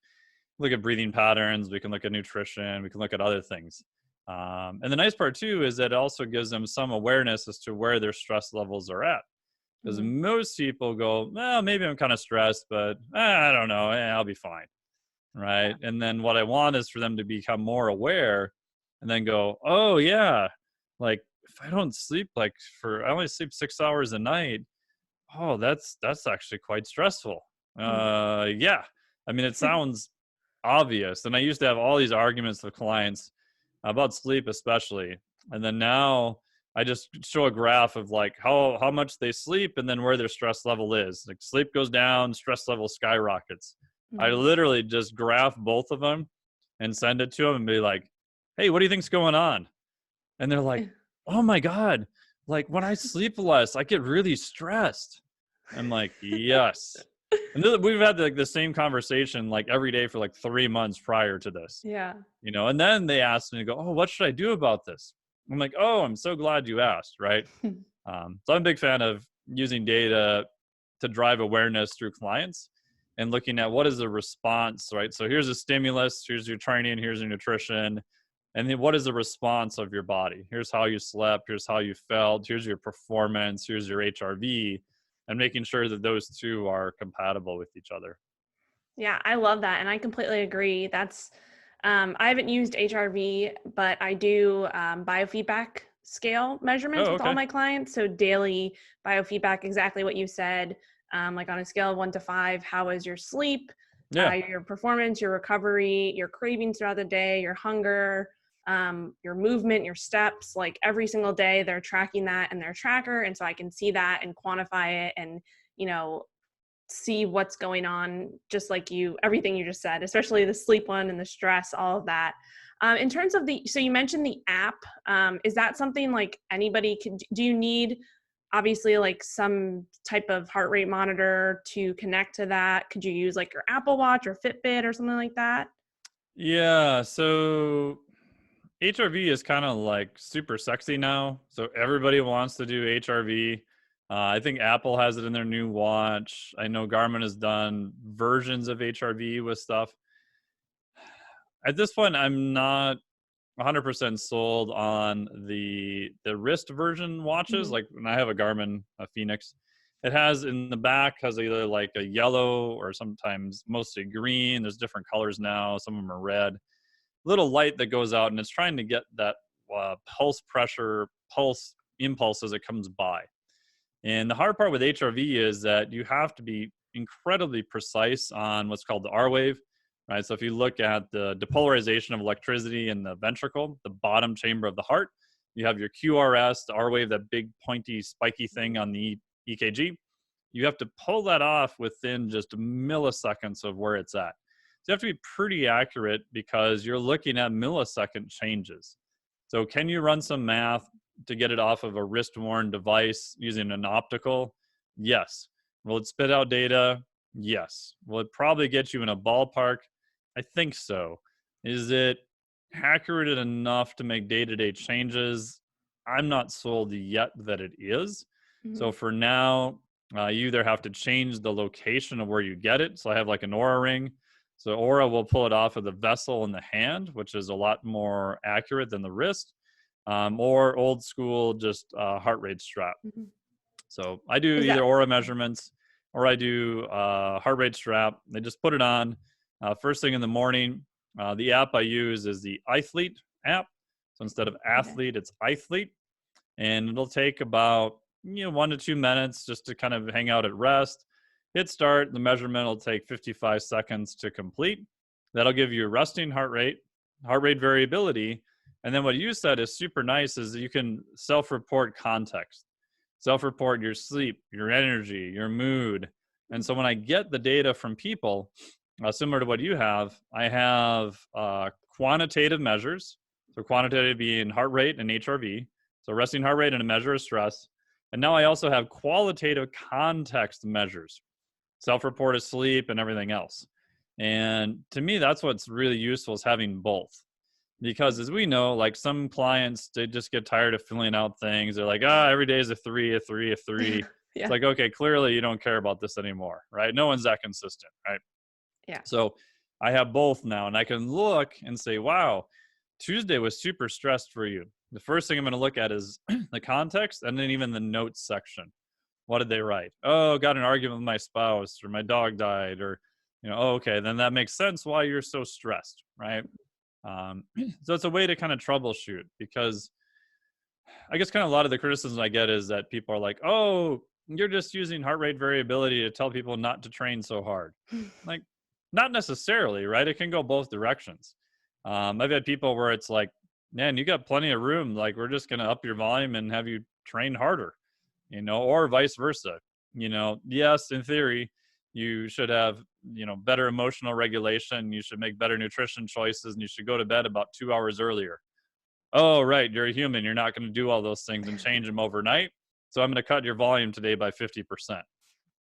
look at breathing patterns, we can look at nutrition, we can look at other things. And the nice part too is that it also gives them some awareness as to where their stress levels are at. Because Mm-hmm. most people go, well, maybe I'm kind of stressed, but I don't know, I'll be fine, right? And then what I want is for them to become more aware and then go, oh yeah, like if I don't sleep, I only sleep 6 hours a night, oh, that's actually quite stressful. Yeah. I mean, it sounds obvious. And I used to have all these arguments with clients about sleep, especially. And then now I just show a graph of like how much they sleep and then where their stress level is. Like sleep goes down, stress level skyrockets. I Mhm. literally just graph both of them and send it to them and be like, hey, what do you think's going on? And they're like, oh my God, like when I sleep less, I get really stressed. I'm like, yes. And we've had like the same conversation like every day for like 3 months prior to this, Yeah. and then they asked me to go, oh, what should I do about this? I'm like, oh, I'm so glad you asked, right? So I'm a big fan of using data to drive awareness through clients and looking at what is the response, right? So here's a stimulus, here's your training, here's your nutrition, and then what is the response of your body? Here's how you slept, here's how you felt, here's your performance, here's your HRV, and making sure that those two are compatible with each other. Yeah, I love that. And I completely agree. I haven't used HRV, but I do biofeedback scale measurements Oh, with all okay. my clients. So daily biofeedback, exactly what you said. Like on a scale of 1 to 5, how is your sleep, Yeah. your performance, your recovery, your cravings throughout the day, your hunger, your movement, your steps? Like every single day, they're tracking that in their tracker. And so I can see that and quantify it and, you know, see what's going on, just like everything you just said, especially the sleep one and the stress, all of that. In terms of so you mentioned the app, is that something like anybody do you need obviously like some type of heart rate monitor to connect to that? Could you use like your Apple Watch or Fitbit or something like that? Yeah. So HRV is kind of like super sexy now. So everybody wants to do HRV. I think Apple has it in their new watch. I know Garmin has done versions of HRV with stuff. At this point, I'm not 100% sold on the wrist version watches. Mm-hmm. Like when I have a Garmin, a Phoenix, it has in the back has either like a yellow or sometimes mostly green. There's different colors now. Some of them are red. Little light that goes out and it's trying to get that pulse impulse as it comes by. And the hard part with HRV is that you have to be incredibly precise on what's called the R wave, right? So if you look at the depolarization of electricity in the ventricle, the bottom chamber of the heart, you have your QRS, the R wave, that big pointy spiky thing on the EKG. You have to pull that off within just milliseconds of where it's at. So you have to be pretty accurate because you're looking at millisecond changes. So can you run some math to get it off of a wrist-worn device using an optical? Yes. Will it spit out data? Yes. Will it probably get you in a ballpark? I think so. Is it accurate enough to make day-to-day changes? I'm not sold yet that it is. Mm-hmm. So for now, you either have to change the location of where you get it. So I have like an Oura ring. So Oura will pull it off of the vessel in the hand, which is a lot more accurate than the wrist, or old school, just heart rate strap. Mm-hmm. So I do Is either that Oura measurements or I do heart rate strap. They just put it on first thing in the morning. The app I use is the iThlete app. So instead of okay? athlete, it's iThlete. And it'll take about 1 to 2 minutes just to kind of hang out at rest. Hit start. The measurement will take 55 seconds to complete. That'll give you resting heart rate variability. And then what you said is super nice is that you can self-report context, self-report your sleep, your energy, your mood. And so when I get the data from people, similar to what you have, I have quantitative measures. So quantitative being heart rate and HRV. So resting heart rate and a measure of stress. And now I also have qualitative context measures, self-report of sleep and everything else. And to me, that's what's really useful is having both. Because as we know, like some clients, they just get tired of filling out things. They're like, every day is a 3, a 3, a 3. It's Yeah. like, okay, clearly you don't care about this anymore, right? No one's that consistent, right? Yeah. So I have both now, and I can look and say, wow, Tuesday was super stressed for you. The first thing I'm going to look at is the context and then even the notes section. What did they write? Oh, got an argument with my spouse, or my dog died, or, okay, then that makes sense why you're so stressed, right? So it's a way to kind of troubleshoot, because I guess kind of a lot of the criticism I get is that people are like, oh, you're just using heart rate variability to tell people not to train so hard. Like, Not necessarily, right? It can go both directions. I've had people where it's like, man, you got plenty of room. Like, we're just going to up your volume and have you train harder, or vice versa. Yes, in theory, you should have, better emotional regulation. You should make better nutrition choices, and you should go to bed about 2 hours earlier. Oh, right. You're a human. You're not going to do all those things and change them overnight. So I'm going to cut your volume today by 50%,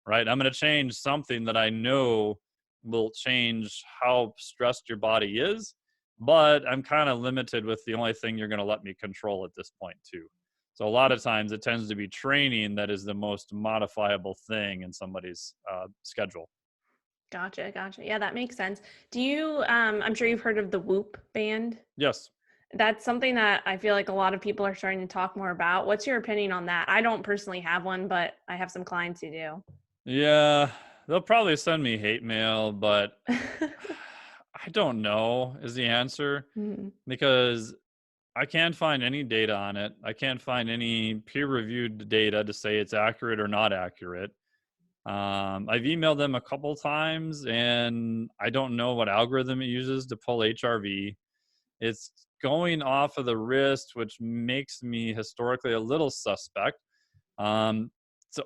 right? I'm going to change something that I know will change how stressed your body is, but I'm kind of limited with the only thing you're going to let me control at this point too. So a lot of times it tends to be training that is the most modifiable thing in somebody's schedule. Gotcha. Yeah, that makes sense. Do you, I'm sure you've heard of the Whoop band. Yes. That's something that I feel like a lot of people are starting to talk more about. What's your opinion on that? I don't personally have one, but I have some clients who do. Yeah, they'll probably send me hate mail, but I don't know is the answer, Mm. because I can't find any data on it. I can't find any peer-reviewed data to say it's accurate or not accurate. I've emailed them a couple times, and I don't know what algorithm it uses to pull HRV. It's going off of the wrist, which makes me historically a little suspect. So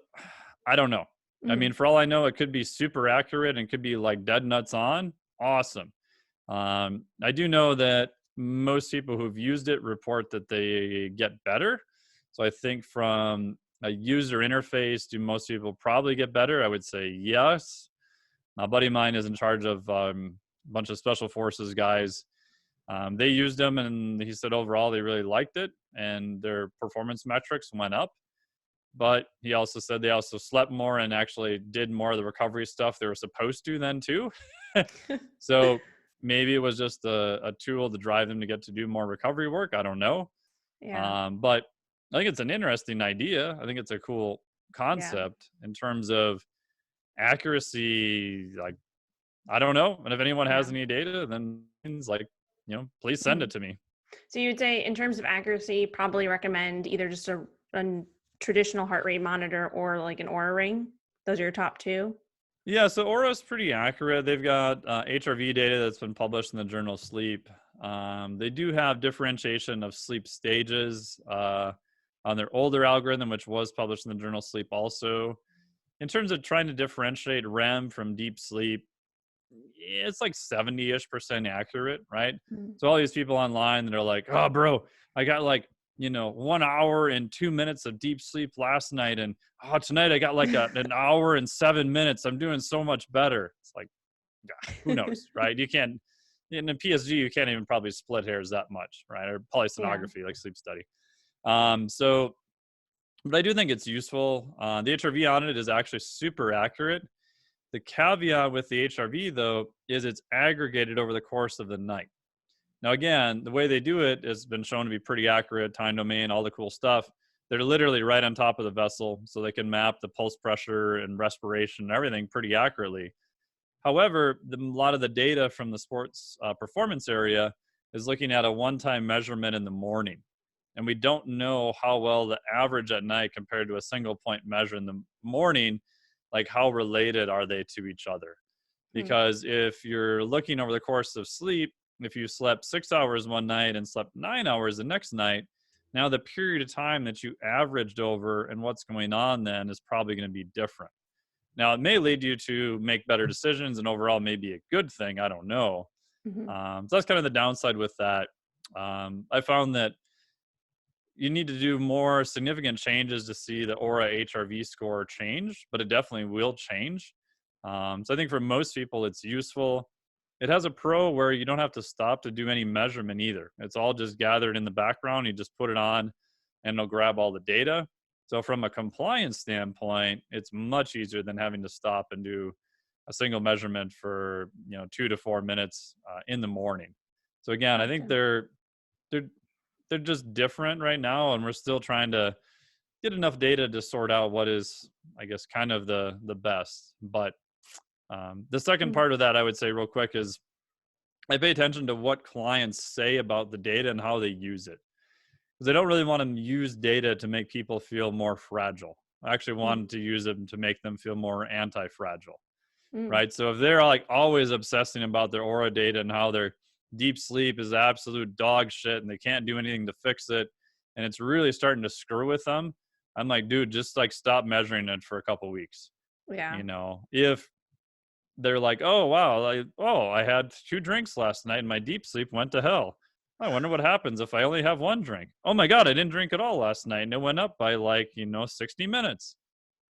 I don't know. I mean, for all I know, it could be super accurate and could be like dead nuts on. Awesome. I do know that most people who've used it report that they get better. So I think from a user interface, do most people probably get better? I would say yes. A buddy of mine is in charge of a bunch of special forces guys. They used them, and he said overall they really liked it, and their performance metrics went up. But he also said they also slept more and actually did more of the recovery stuff they were supposed to then too. So maybe it was just a tool to drive them to get to do more recovery work. I don't know. Yeah. But I think it's an interesting idea. I think it's a cool Yeah. concept in terms of accuracy. Like, I don't know. And if anyone has Yeah. any data, then it's like, please send Mhm. it to me. So you'd say in terms of accuracy, probably recommend either just a traditional heart rate monitor or like an Oura ring. Those are your top two. Yeah, so Aura's pretty accurate. They've got HRV data that's been published in the journal Sleep. They do have differentiation of sleep stages on their older algorithm, which was published in the journal Sleep also. In terms of trying to differentiate REM from deep sleep, it's like 70-ish% accurate, right? Mm. So all these people online that are like, oh, bro, I got like, 1 hour and 2 minutes of deep sleep last night. And tonight I got like an hour and 7 minutes. I'm doing so much better. It's like, yeah, who knows, right? You can't, in a PSG, you can't even probably split hairs that much, right? Or Yeah. polysomnography, like sleep study. But I do think it's useful. The HRV on it is actually super accurate. The caveat with the HRV, though, is it's aggregated over the course of the night. Now, again, the way they do it has been shown to be pretty accurate, time domain, all the cool stuff. They're literally right on top of the vessel, so they can map the pulse pressure and respiration and everything pretty accurately. However, a lot of the data from the sports performance area is looking at a one-time measurement in the morning. And we don't know how well the average at night compared to a single point measure in the morning, like how related are they to each other? Mm. Because if you're looking over the course of sleep, if you slept 6 hours one night and slept 9 hours the next night, now the period of time that you averaged over and what's going on then is probably going to be different. Now, it may lead you to make better decisions and overall may be a good thing. I don't know. Mhm. So that's kind of the downside with that. I found that you need to do more significant changes to see the Aura HRV score change, but it definitely will change. So I think for most people, it's useful. It has a pro where you don't have to stop to do any measurement either. It's all just gathered in the background. You just put it on and it'll grab all the data. So from a compliance standpoint, it's much easier than having to stop and do a single measurement for 2 to 4 minutes in the morning. So again, I think Gotcha. they're they're just different right now, and we're still trying to get enough data to sort out what is, I guess, kind of the best. But the second Mm. part of that, I would say real quick, is I pay attention to what clients say about the data and how they use it, because I don't really want to use data to make people feel more fragile. I actually Mm. want to use them to make them feel more anti-fragile. Mm. right? So if they're like always obsessing about their aura data and how their deep sleep is absolute dog shit and they can't do anything to fix it, and it's really starting to screw with them, I'm like, dude, just like stop measuring it for a couple weeks. Yeah. You know, if they're like, oh wow, I had 2 drinks last night and my deep sleep went to hell. I wonder what happens if I only have 1 drink. Oh my god, I didn't drink at all last night and it went up by like 60 minutes.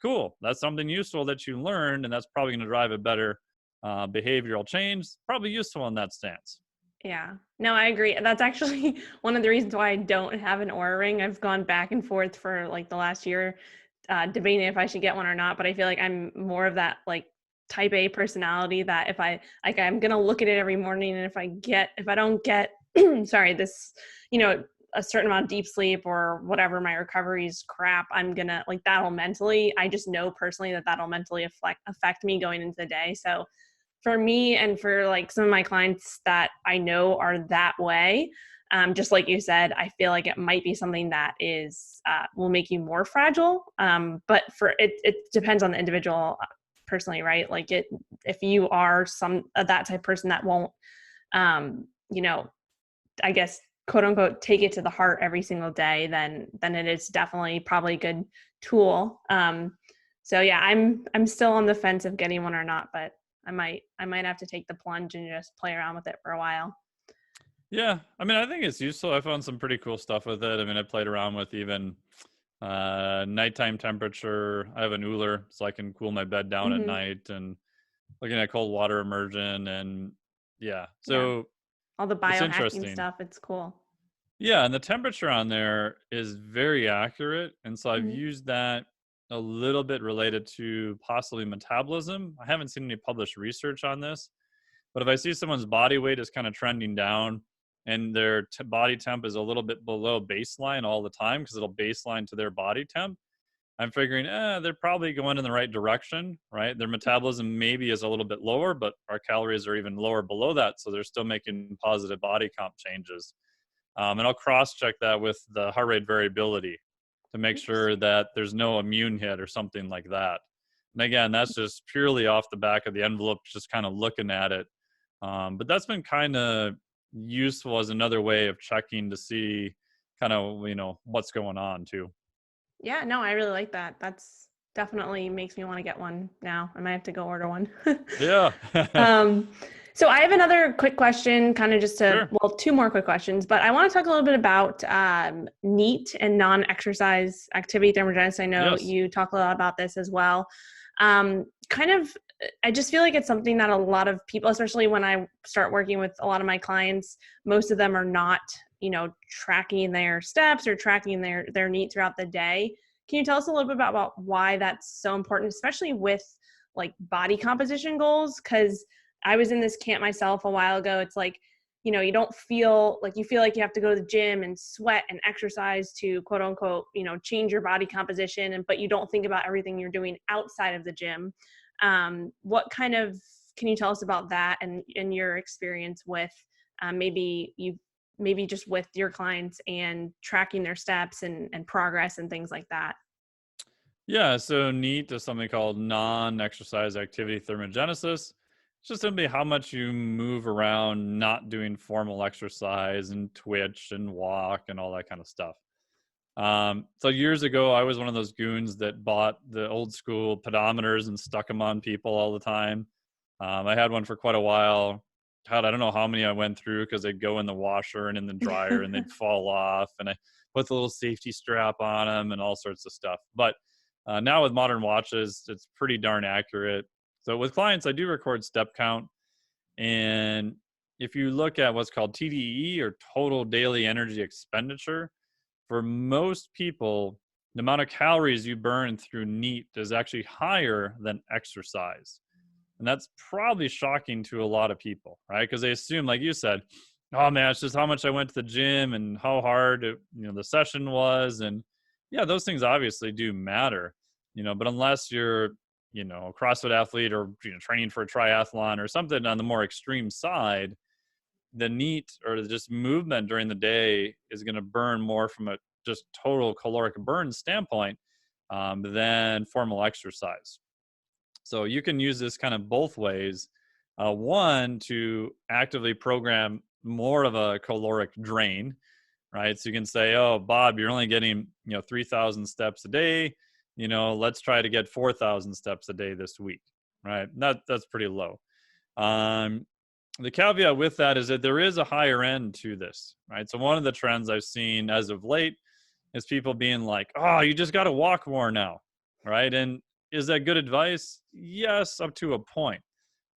Cool, that's something useful that you learned, and that's probably going to drive a better behavioral change. Probably useful in that stance. Yeah. No, I agree. That's actually one of the reasons why I don't have an Oura ring. I've gone back and forth for like the last year, debating if I should get one or not. But I feel like I'm more of that like type A personality that if I like, I'm gonna look at it every morning, and if I don't get, sorry, this, a certain amount of deep sleep or whatever, my recovery is crap, I'm gonna like that'll mentally. I just know personally that that'll mentally affect me going into the day. So for me and for like some of my clients that I know are that way, just like you said, I feel like it might be something that is will make you more fragile. But for it depends on the individual personally, right? Like if you are that type of person that won't, you know, I guess quote unquote take it to the heart every single day, then it is definitely probably a good tool. So yeah, I'm still on the fence of getting one or not, but I might have to take the plunge and just play around with it for a while. Yeah, I mean, I think it's useful. I found some pretty cool stuff with it. I mean, I played around with even nighttime temperature. I have an Uller, so I can cool my bed down at Mm-hmm. night, and looking at cold water immersion, and yeah, Yeah, so all the it's biohacking interesting. stuff. It's cool. Yeah, and the temperature on there is very accurate, and so I've Mm-hmm. used that a little bit related to possibly metabolism. I haven't seen any published research on this, but if I see someone's body weight is kind of trending down and their body temp is a little bit below baseline all the time because it'll baseline to their body temp, I'm figuring, they're probably going in the right direction, right? Their metabolism maybe is a little bit lower, but our calories are even lower below that, so they're still making positive body comp changes. And I'll cross-check that with the heart rate variability to make sure Interesting. that there's no immune hit or something like that. And again, that's just purely off the back of the envelope, just kind of looking at it. But that's been kind of useful as another way of checking to see kind of, what's going on too. Yeah, no, I really like that. That's definitely makes me want to get one now. I might have to go order one. Yeah. um, so I have another quick question, kind of just to, Sure. well, two more quick questions, but I want to talk a little bit about NEAT and non-exercise activity thermogenesis. I know Yes. you talk a lot about this as well. Kind of, I just feel like it's something that a lot of people, especially when I start working with a lot of my clients, most of them are not, tracking their steps or tracking their NEAT throughout the day. Can you tell us a little bit about why that's so important, especially with like body composition goals? Because I was in this camp myself a while ago. It's like, you don't feel like you have to go to the gym and sweat and exercise to quote unquote, change your body composition. But you don't think about everything you're doing outside of the gym. What kind of, can you tell us about that and your experience with maybe just with your clients and tracking their steps and progress and things like that? Yeah, so NEAT is something called non-exercise activity thermogenesis. It's just simply how much you move around not doing formal exercise and twitch and walk and all that kind of stuff. So years ago, I was one of those goons that bought the old school pedometers and stuck them on people all the time. I had one for quite a while. God, I don't know how many I went through because they'd go in the washer and in the dryer and they'd fall off. And I put the little safety strap on them and all sorts of stuff. But now with modern watches, it's pretty darn accurate. So with clients, I do record step count. And if you look at what's called TDE or total daily energy expenditure, for most people, the amount of calories you burn through NEAT is actually higher than exercise. And that's probably shocking to a lot of people, right? Because they assume, like you said, oh man, it's just how much I went to the gym and how hard the session was. And yeah, those things obviously do matter, but unless you're, a CrossFit athlete or training for a triathlon or something on the more extreme side, the NEAT or just movement during the day is going to burn more from a just total caloric burn standpoint than formal exercise. So you can use this kind of both ways. One, to actively program more of a caloric drain, right? So you can say, oh, Bob, you're only getting, 3,000 steps a day. Let's try to get 4,000 steps a day this week, right? That's pretty low. The caveat with that is that there is a higher end to this, right? So one of the trends I've seen as of late is people being like, oh, you just got to walk more now, right? And is that good advice? Yes, up to a point,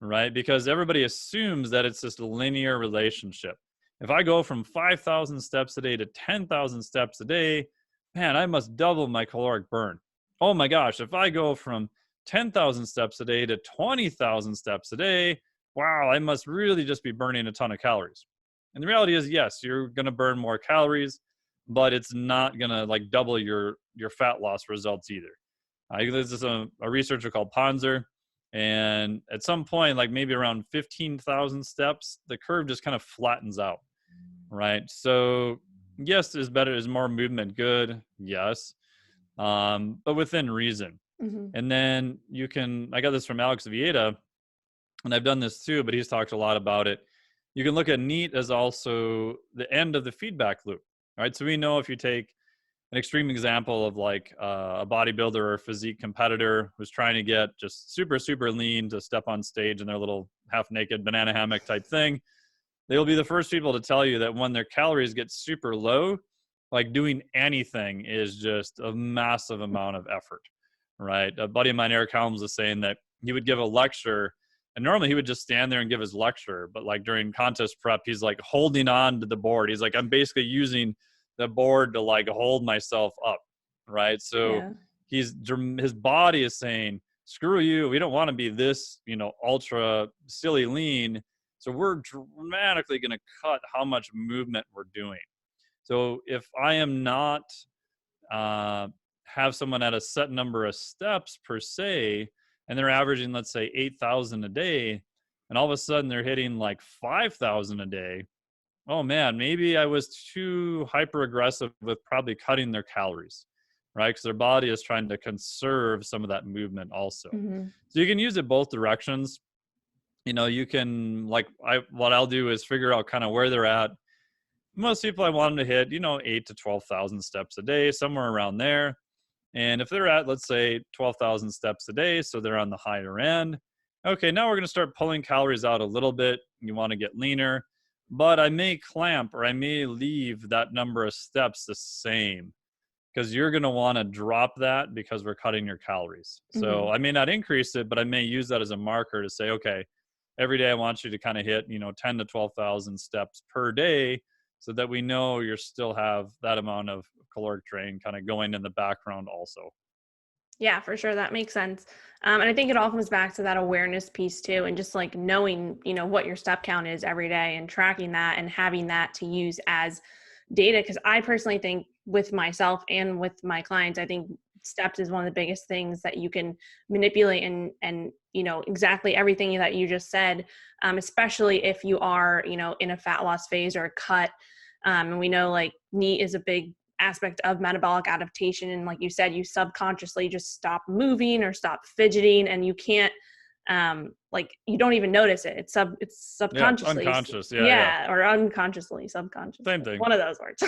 right? Because everybody assumes that it's this linear relationship. If I go from 5,000 steps a day to 10,000 steps a day, man, I must double my caloric burn. Oh my gosh, if I go from 10,000 steps a day to 20,000 steps a day, wow, I must really just be burning a ton of calories. And the reality is, yes, you're going to burn more calories, but it's not going to like double your fat loss results either. This is a researcher called Ponzer. And at some point, like maybe around 15,000 steps, the curve just kind of flattens out, right? So yes, is more movement good? Yes. But within reason. Mm-hmm. And then I got this from Alex Vieta, and I've done this too, but he's talked a lot about it. You can look at NEAT as also the end of the feedback loop, right? So we know if you take an extreme example of like a bodybuilder or a physique competitor who's trying to get just super, super lean to step on stage in their little half naked banana hammock type thing, they'll be the first people to tell you that when their calories get super low, like doing anything is just a massive amount of effort, right? A buddy of mine, Eric Helms, was saying that he would give a lecture, and normally he would just stand there and give his lecture, but like during contest prep, he's like holding on to the board. He's like, I'm basically using the board to like hold myself up, right? So his body is saying, screw you, we don't want to be this, ultra silly lean. So we're dramatically going to cut how much movement we're doing. So if I am not have someone at a set number of steps per se, and they're averaging, let's say 8,000 a day, and all of a sudden they're hitting like 5,000 a day, oh man, maybe I was too hyper aggressive with probably cutting their calories, right? Because their body is trying to conserve some of that movement also. Mm-hmm. So you can use it both directions. You can what I'll do is figure out kind of where they're at. Most people, I want them to hit, 8 to 12,000 steps a day, somewhere around there. And if they're at, let's say 12,000 steps a day, so they're on the higher end. Okay, now we're going to start pulling calories out a little bit. You want to get leaner. But I may clamp or I may leave that number of steps the same because you're going to want to drop that because we're cutting your calories. Mm-hmm. So I may not increase it, but I may use that as a marker to say, okay, every day I want you to kind of hit, 10 to 12,000 steps per day so that we know you still have that amount of caloric drain kind of going in the background also. Yeah, for sure. That makes sense. And I think it all comes back to that awareness piece too. And just like knowing, what your step count is every day and tracking that and having that to use as data. Cause I personally think with myself and with my clients, I think steps is one of the biggest things that you can manipulate and exactly everything that you just said, especially if you are, in a fat loss phase or a cut. And we know like NEAT is a big aspect of metabolic adaptation. And like you said, you subconsciously just stop moving or stop fidgeting and you can't, you don't even notice it. It's subconsciously. Yeah, unconscious. Or unconsciously, subconsciously. Same thing. One of those words.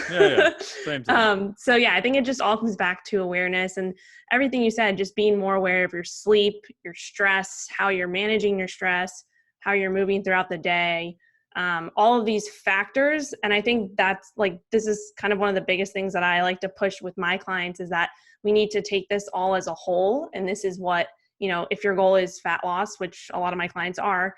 Same thing. So yeah, I think it just all comes back to awareness and everything you said, just being more aware of your sleep, your stress, how you're managing your stress, how you're moving throughout the day. All of these factors. And I think that's this is kind of one of the biggest things that I like to push with my clients is that we need to take this all as a whole. And this is what, if your goal is fat loss, which a lot of my clients are,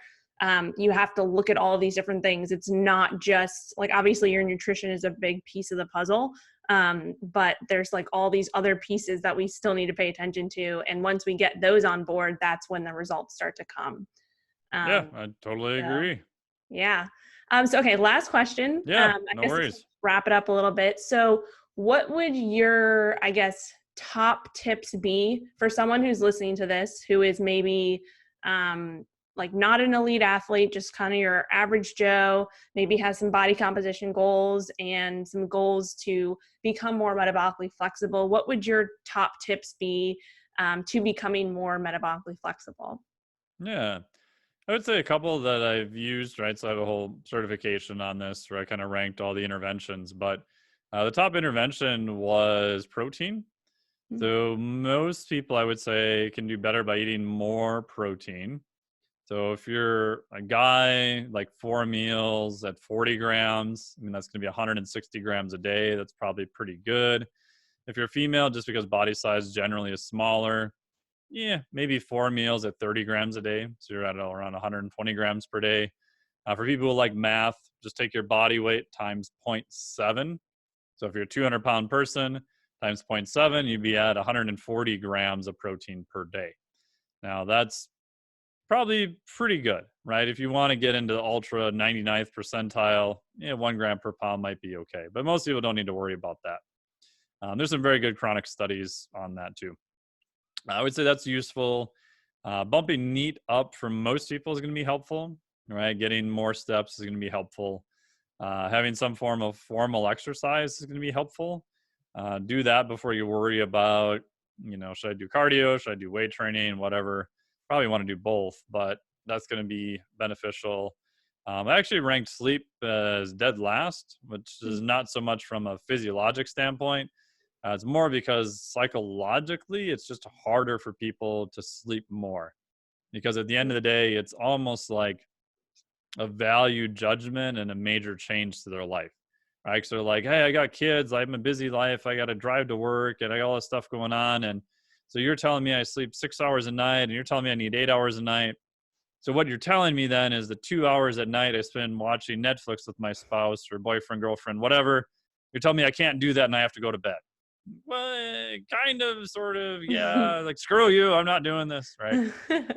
you have to look at all of these different things. It's not just obviously your nutrition is a big piece of the puzzle. But there's all these other pieces that we still need to pay attention to. And once we get those on board, that's when the results start to come. I totally agree. Yeah. So, okay. Last question. Yeah. No worries. Wrap it up a little bit. So what would your, top tips be for someone who's listening to this, who is maybe, not an elite athlete, just kind of your average Joe, maybe has some body composition goals and some goals to become more metabolically flexible? What would your top tips be to becoming more metabolically flexible? Yeah. I would say a couple that I've used, right? So I have a whole certification on this where I kind of ranked all the interventions, but the top intervention was protein. Mm. So most people, I would say, can do better by eating more protein. So if you're a guy, like 4 meals at 40 grams, I mean, that's going to be 160 grams a day. That's probably pretty good. If you're a female, just because body size generally is smaller, yeah, maybe 4 meals at 30 grams a day. So you're at around 120 grams per day. For people who like math, just take your body weight times 0.7. So if you're a 200-pound person times 0.7, you'd be at 140 grams of protein per day. Now, that's probably pretty good, right? If you want to get into the ultra 99th percentile, 1 gram per pound might be okay. But most people don't need to worry about that. There's some very good chronic studies on that too. I would say that's useful. Bumping NEAT up for most people is going to be helpful, right? Getting more steps is going to be helpful. Having some form of formal exercise is going to be helpful. Do that before you worry about, should I do cardio? Should I do weight training? Whatever. Probably want to do both, but that's going to be beneficial. I actually ranked sleep as dead last, which is not so much from a physiologic standpoint. It's more because psychologically, it's just harder for people to sleep more. Because at the end of the day, it's almost like a value judgment and a major change to their life. Right? So they're like, hey, I got kids, I have a busy life, I got to drive to work, and I got all this stuff going on. And so you're telling me I sleep 6 hours a night, and you're telling me I need 8 hours a night. So what you're telling me then is the 2 hours at night I spend watching Netflix with my spouse or boyfriend, girlfriend, whatever. You're telling me I can't do that and I have to go to bed. Well, kind of, sort of, yeah, like, screw you, I'm not doing this, right?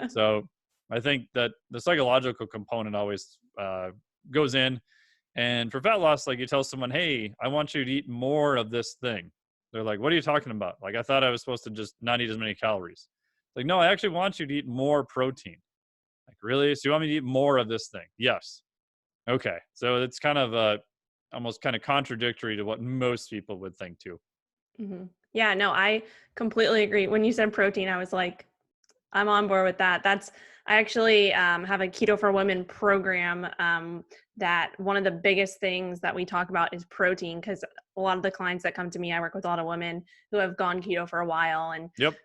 So I think that the psychological component always goes in. And for fat loss, like, you tell someone, hey, I want you to eat more of this thing. They're like, what are you talking about? Like, I thought I was supposed to just not eat as many calories. Like, no, I actually want you to eat more protein. Like, really? So you want me to eat more of this thing? Yes. Okay. So it's kind of almost kind of contradictory to what most people would think too. Mm-hmm. Yeah, no, I completely agree. When you said protein, I was like, I'm on board with that. I actually have a Keto for Women program that one of the biggest things that we talk about is protein, because a lot of the clients that come to me, I work with a lot of women who have gone keto for a while. And Yep.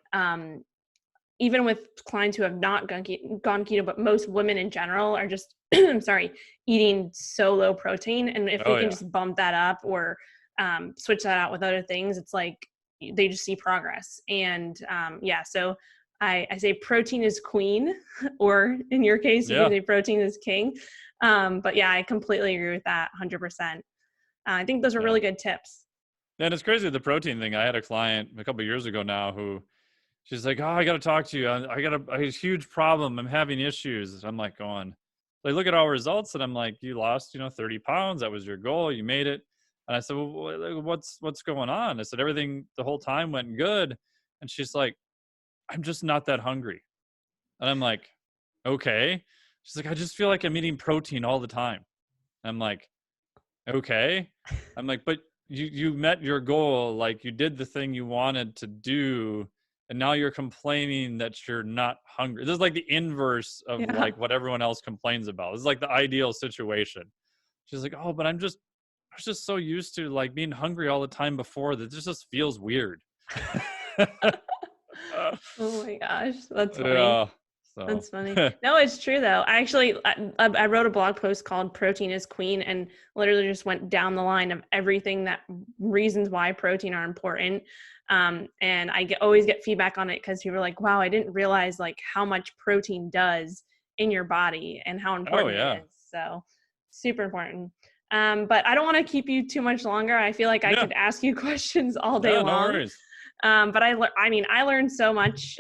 Even with clients who have not gone keto, but most women in general are just, sorry, eating so low protein. And if we can just bump that up or switch that out with other things, it's like they just see progress. And so I say protein is queen, or in your case, you can say protein is king. But yeah, I completely agree with that 100%. I think those are really good tips. And it's crazy, the protein thing. I had a client a couple of years ago now who she's like, oh, I got to talk to you. I got a huge problem. I'm having issues. I'm like going, like, look at our results. And I'm like, you lost, 30 pounds. That was your goal. You made it. And I said, well, what's going on? I said, everything the whole time went good. And she's like, I'm just not that hungry. And I'm like, okay. She's like, I just feel like I'm eating protein all the time. I'm like, okay. I'm like, but you met your goal. Like, you did the thing you wanted to do. And now you're complaining that you're not hungry. This is like the inverse of like what everyone else complains about. This is like the ideal situation. She's like, oh, but I was just so used to like being hungry all the time before that this just feels weird. Oh my gosh, that's funny. Yeah. So. That's funny. No, it's true though. I wrote a blog post called "Protein is Queen" and literally just went down the line of everything that reasons why protein are important. And I always get feedback on it because people are like, "Wow, I didn't realize like how much protein does in your body and how important it is." So super important. But I don't want to keep you too much longer. I feel like I could ask you questions all day long. No worries. But I learned so much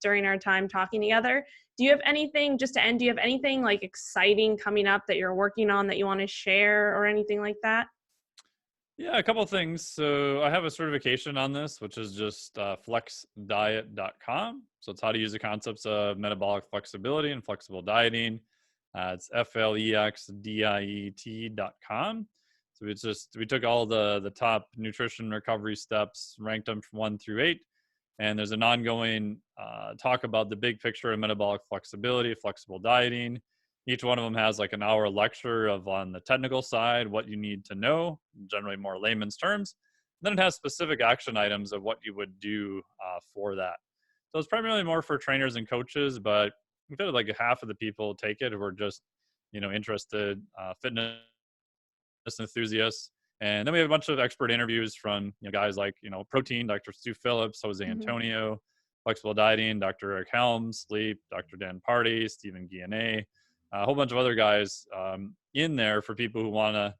during our time talking together. Do you have anything, just to end, do you have anything like exciting coming up that you're working on that you want to share or anything like that? Yeah, a couple of things. So I have a certification on this, which is just flexdiet.com. So it's how to use the concepts of metabolic flexibility and flexible dieting. It's flexdiet.com. So we took all the top nutrition recovery steps, ranked them from 1 through 8, And there's an ongoing talk about the big picture of metabolic flexibility, flexible dieting. Each one of them has like an hour lecture of on the technical side, what you need to know, generally more layman's terms. Then it has specific action items of what you would do for that. So it's primarily more for trainers and coaches, but we've had like half of the people take it who are just, interested, fitness enthusiasts. And then we have a bunch of expert interviews from guys like, protein, Dr. Stu Phillips, Jose Mm-hmm. Antonio, flexible dieting, Dr. Eric Helms, sleep, Dr. Dan Party, Stephen Guillenet, a whole bunch of other guys in there for people who want to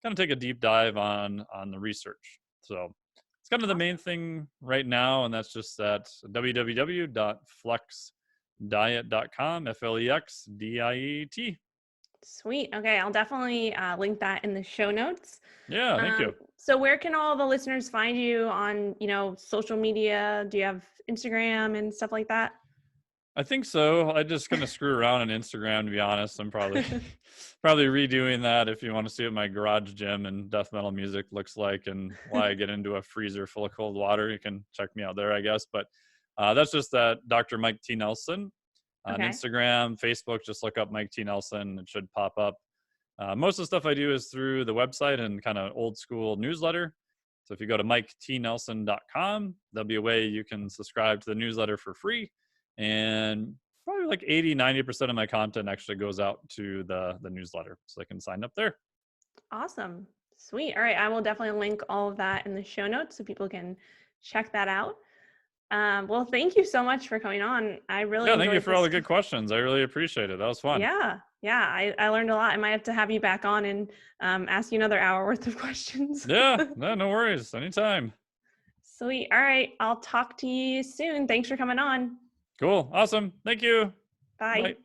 kind of take a deep dive on the research. So it's kind of the main thing right now, and that's just at www.flexdiet.com, FLEXDIET. Sweet. Okay, I'll definitely link that in the show notes. Yeah, thank you. So where can all the listeners find you on, social media? Do you have Instagram and stuff like that? I think so. I just kind of screw around on Instagram, to be honest. I'm probably redoing that. If you want to see what my garage gym and death metal music looks like and why I get into a freezer full of cold water, you can check me out there, I guess. But that's just that Dr. Mike T. Nelson on Instagram, Facebook. Just look up Mike T. Nelson. It should pop up. Most of the stuff I do is through the website and kind of old school newsletter. So if you go to miketnelson.com, there'll be a way you can subscribe to the newsletter for free. And probably like 80-90% of my content actually goes out to the newsletter, so they can sign up there. Awesome. Sweet. All right, I will definitely link all of that in the show notes so people can check that out. Well, thank you so much for coming on. I really enjoyed thank you for this. all the good questions. I really appreciate it. That was fun. Yeah, I learned a lot. I might have to have you back on and ask you another hour worth of questions. Yeah, no worries. Anytime. Sweet. All right, I'll talk to you soon. Thanks for coming on. Cool. Awesome. Thank you. Bye. Bye.